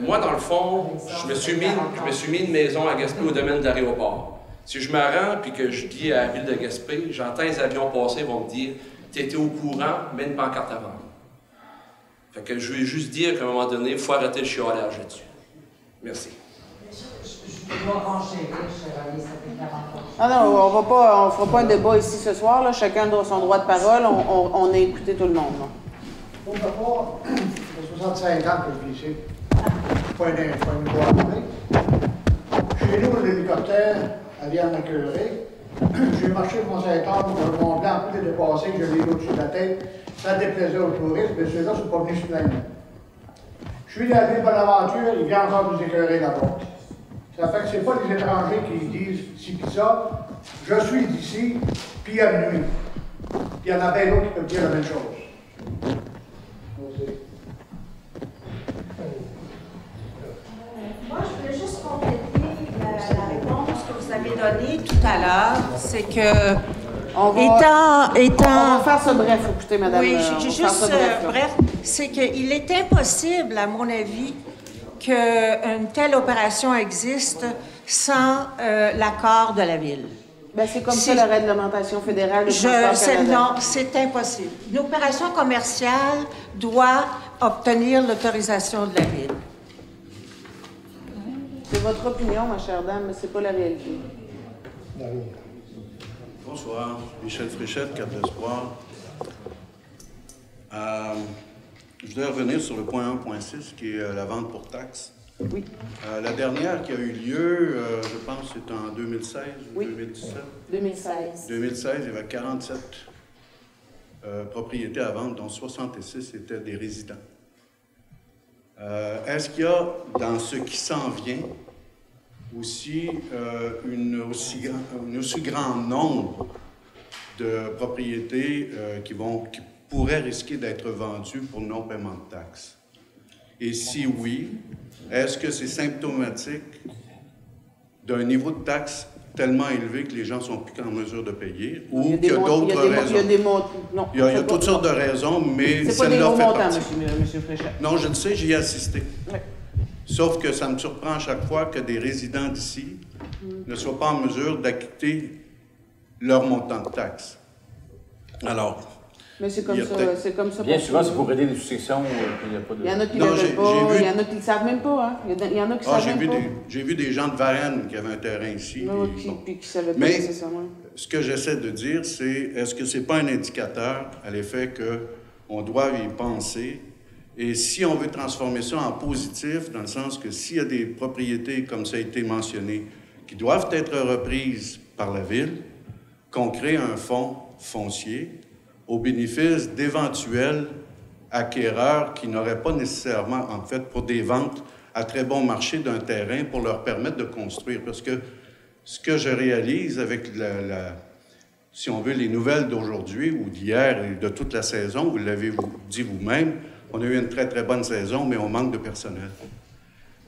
Moi, dans le fond, je me suis mis une maison à Gaspé au domaine de l'aéroport. Si je me rends et que je dis à la ville de Gaspé, j'entends les avions passer, ils vont me dire « T'étais au courant, mets une pancarte à vendre. » Fait que je vais juste dire qu'à un moment donné, il faut arrêter le chiolage là-dessus. Merci. Ah non, on ne fera pas un débat ici ce soir. Là. Chacun a son droit de parole. On a écouté tout le monde. Pour ma part, ça fait 65 ans que je vis ici. Pas une boîte. Chez nous, l'hélicoptère, elle vient m'accueillir. J'ai marché pour mon Saint-Anne, le Mont Blanc, tout est dépassé, je l'ai au-dessus de la tête. Ça déplaisait aux touristes, mais ceux-là ne sont pas venus se plaindre. Je suis dans la ville Bonaventure, il vient encore nous éclairer là-bas. Ça fait que c'est pas les étrangers qui disent ci pis ça, je suis d'ici, puis à nuit. Il y en a bien d'autres qui peuvent dire la même chose. Moi, je voulais juste compléter la réponse que vous avez donnée tout à l'heure. C'est que, On va faire ça bref, écoutez, madame. Oui, on va juste faire ça bref, là. bref. C'est qu'il est impossible, à mon avis, qu'une telle opération existe sans l'accord de la Ville. Ben, c'est comme ça la réglementation fédérale de Transport Canada. Non, c'est impossible. Une opération commerciale doit obtenir l'autorisation de la Ville. C'est votre opinion, ma chère dame, mais c'est pas la réalité. Bonsoir, Michel Fréchette, Cap d'Espoir. Je voudrais revenir sur le point 1.6 qui est la vente pour taxes. Oui. La dernière qui a eu lieu, je pense que c'était en 2016 ou 2017? 2016. 2016, il y avait 47 propriétés à vendre, dont 66 étaient des résidents. Est-ce qu'il y a, dans ce qui s'en vient, aussi un aussi grand nombre de propriétés qui pourraient risquer d'être vendues pour non-paiement de taxes? Et si oui, est-ce que c'est symptomatique d'un niveau de taxe tellement élevé que les gens ne sont plus en mesure de payer ou qu'il y a d'autres raisons? Il y a toutes sortes de raisons, mais celle-là fait partie. Monsieur Fréchette. Non, je le sais, j'y ai assisté. Oui. Sauf que ça me surprend à chaque fois que des résidents d'ici ne soient pas en mesure d'acquitter leur montant de taxes. Alors, mais c'est comme ça. Bien souvent, c'est pour aider les successions. Il y en a qui ne le veulent pas, il y en a qui ne le savent même pas. Hein? Il y en a qui ne savent même pas. J'ai vu des gens de Varennes qui avaient un terrain ici. Puis qui ne savaient pas mais nécessairement. Ce que j'essaie de dire, c'est est-ce que ce n'est pas un indicateur à l'effet qu'on doit y penser? Et si on veut transformer ça en positif, dans le sens que s'il y a des propriétés, comme ça a été mentionné, qui doivent être reprises par la Ville, qu'on crée un fonds foncier au bénéfice d'éventuels acquéreurs qui n'auraient pas nécessairement, en fait, pour des ventes à très bon marché d'un terrain pour leur permettre de construire. Parce que ce que je réalise avec si on veut, les nouvelles d'aujourd'hui ou d'hier et de toute la saison, vous l'avez dit vous-même, on a eu une très, très bonne saison, mais on manque de personnel.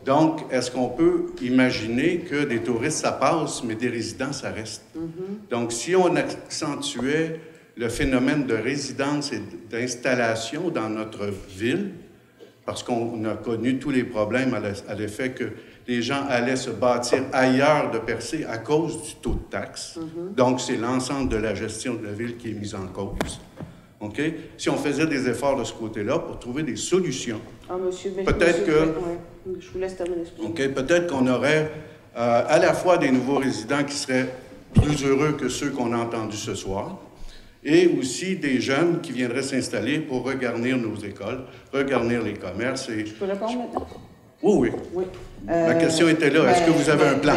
Donc, est-ce qu'on peut imaginer que des touristes, ça passe, mais des résidents, ça reste? Donc, si on accentuait le phénomène de résidence et d'installation dans notre ville, parce qu'on a connu tous les problèmes à l'effet que les gens allaient se bâtir ailleurs de Percé à cause du taux de taxe. Donc, c'est l'ensemble de la gestion de la ville qui est mise en cause. OK? Si on faisait des efforts de ce côté-là pour trouver des solutions, peut-être que... Je vous laisse terminer. OK, peut-être qu'on aurait à la fois des nouveaux résidents qui seraient plus heureux que ceux qu'on a entendus ce soir, et aussi des jeunes qui viendraient s'installer pour regarnir nos écoles, regarnir les commerces. Et... Je peux répondre maintenant? Oui. La question était là. Est-ce que vous avez un plan?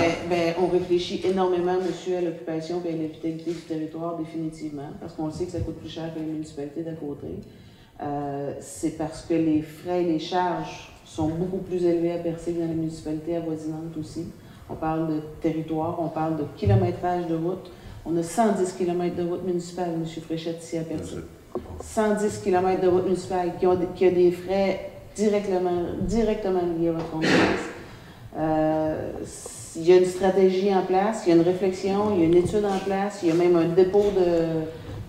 On réfléchit énormément, monsieur, à l'occupation et à la vitalité du territoire, définitivement, parce qu'on sait que ça coûte plus cher que les municipalités d'à côté. C'est parce que les frais et les charges sont beaucoup plus élevés à Percé que dans les municipalités avoisinantes aussi. On parle de territoire, on parle de kilométrage de route. On a 110 km de route municipale, M. Fréchette, ici à Percé. 110 km de route municipale qui a des frais directement liés à votre entreprise. Il y a une stratégie en place, il y a une réflexion, il y a une étude en place, il y a même un dépôt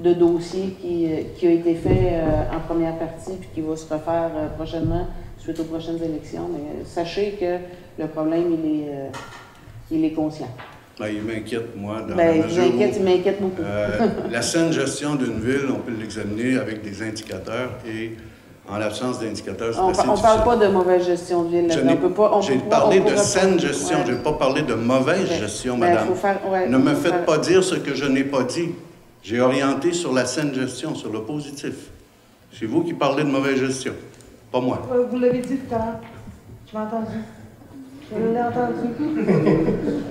de dossier qui a été fait en première partie puis qui va se refaire prochainement suite aux prochaines élections. Mais sachez que le problème, il est conscient. Il m'inquiète, moi, dans la mesure où... Il m'inquiète beaucoup. La saine gestion d'une ville, on peut l'examiner avec des indicateurs et en l'absence d'indicateurs, c'est assez difficile. On ne parle pas de mauvaise gestion de ville. J'ai parlé de saine gestion, je n'ai pas parlé de mauvaise gestion, madame. Ne me faites pas dire ce que je n'ai pas dit. J'ai orienté sur la saine gestion, sur le positif. C'est vous qui parlez de mauvaise gestion, pas moi. Vous l'avez dit tout à l'heure. Je l'ai entendu. Je l'ai entendu.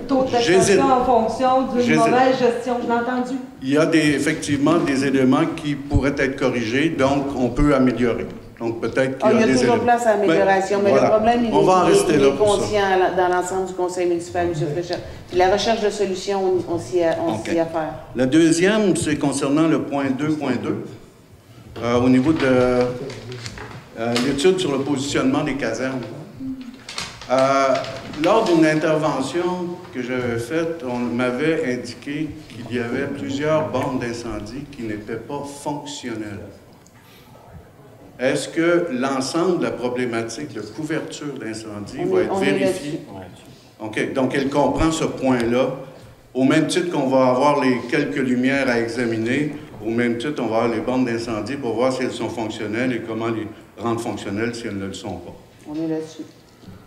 Taux de taxation en fonction d'une mauvaise gestion. Je l'ai entendu. Il y a effectivement des éléments qui pourraient être corrigés, donc on peut améliorer. Donc peut-être qu'il y a il y a des toujours éléments. place à amélioration, mais voilà. le problème, il On va en rester est là pour ça. conscient dans l'ensemble du conseil municipal, M. Fréchette. Puis la recherche de solutions, on s'y a faire. La deuxième, c'est concernant le point 2.2, au niveau de l'étude sur le positionnement des casernes. Lors d'une intervention que j'avais faite, on m'avait indiqué qu'il y avait plusieurs bornes d'incendie qui n'étaient pas fonctionnelles. Est-ce que l'ensemble de la problématique de couverture d'incendie va être vérifié? OK. Donc, elle comprend ce point-là. Au même titre qu'on va avoir les quelques lumières à examiner, au même titre, on va avoir les bornes d'incendie pour voir si elles sont fonctionnelles et comment les rendre fonctionnelles si elles ne le sont pas. On est là-dessus.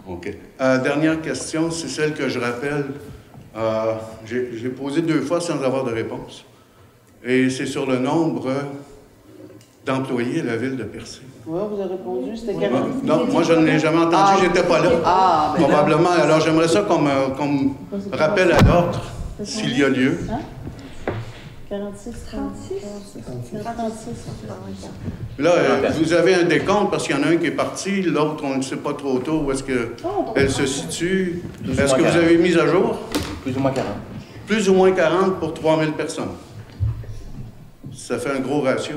OK. Dernière question, c'est celle que je rappelle. J'ai posé 2 fois sans avoir de réponse. Et c'est sur le nombre d'employés à la ville de Percé. Oui, vous avez répondu, c'était quel? Non, moi je ne l'ai jamais entendu, j'étais pas là. Probablement. Alors j'aimerais ça qu'on me rappelle à l'ordre s'il y a lieu. 46, 36, 36. Là, vous avez un décompte parce qu'il y en a un qui est parti, l'autre, on ne sait pas trop tôt où est-ce qu'elle se situe. Est-ce que vous avez mis à jour? Plus ou moins 40. Plus ou moins 40 pour 3000 personnes. Ça fait un gros ratio.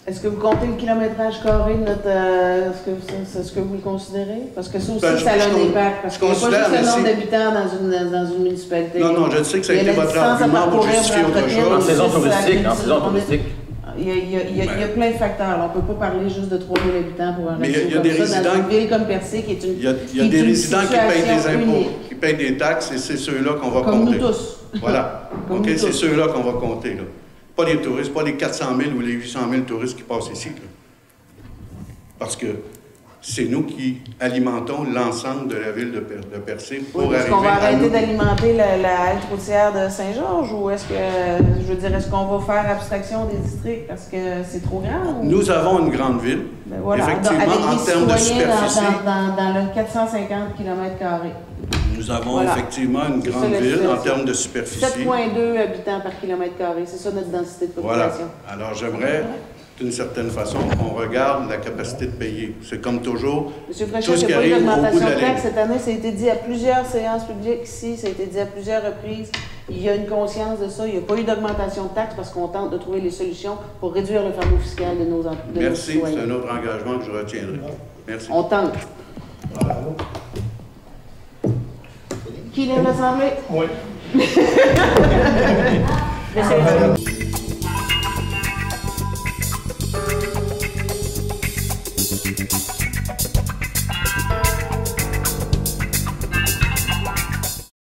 Est-ce que vous comptez le kilométrage carré de notre... est-ce que vous le considérez? Parce que ça aussi, ça a un impact. Parce qu'il n'y a pas juste le nombre d'habitants dans une municipalité. Non, je sais que ça a été votre argument pour justifier autre chose. En saison touristique, Il y a plein de facteurs. On ne peut pas parler juste de 3000 habitants pour un ratio comme ça dans une ville comme Percé qui est une Il y a des résidents qui payent des impôts, qui payent des taxes, et c'est ceux-là qu'on va compter. Comme nous tous. Voilà. OK, c'est ceux-là qu'on va compter, là. Pas les touristes, pas les 400 000 ou les 800 000 touristes qui passent ici, là. Parce que c'est nous qui alimentons l'ensemble de la ville de Percé pour arriver à... Est-ce qu'on va arrêter d'alimenter la halte routière de Saint-Georges ou est-ce que, je veux dire, est-ce qu'on va faire abstraction des districts parce que c'est trop grand? Ou... Nous avons une grande ville, voilà. effectivement, avec en termes de superficie. Dans le 450 km². Nous avons effectivement une grande ville en termes de superficie. 7,2 habitants par kilomètre carré, c'est ça notre densité de population. Voilà. Alors j'aimerais, d'une certaine façon, qu'on regarde la capacité de payer. C'est comme toujours, M. Fréchette, tout ce qui arrive au bout de la ligne. Cette année, ça a été dit à plusieurs séances publiques ici, ça a été dit à plusieurs reprises. Il y a une conscience de ça. Il n'y a pas eu d'augmentation de taxes parce qu'on tente de trouver les solutions pour réduire le fardeau fiscal de nos citoyens. Merci, c'est un autre engagement que je retiendrai. Merci. On tente. Qui lève l'Assemblée? Oui. Monsieur.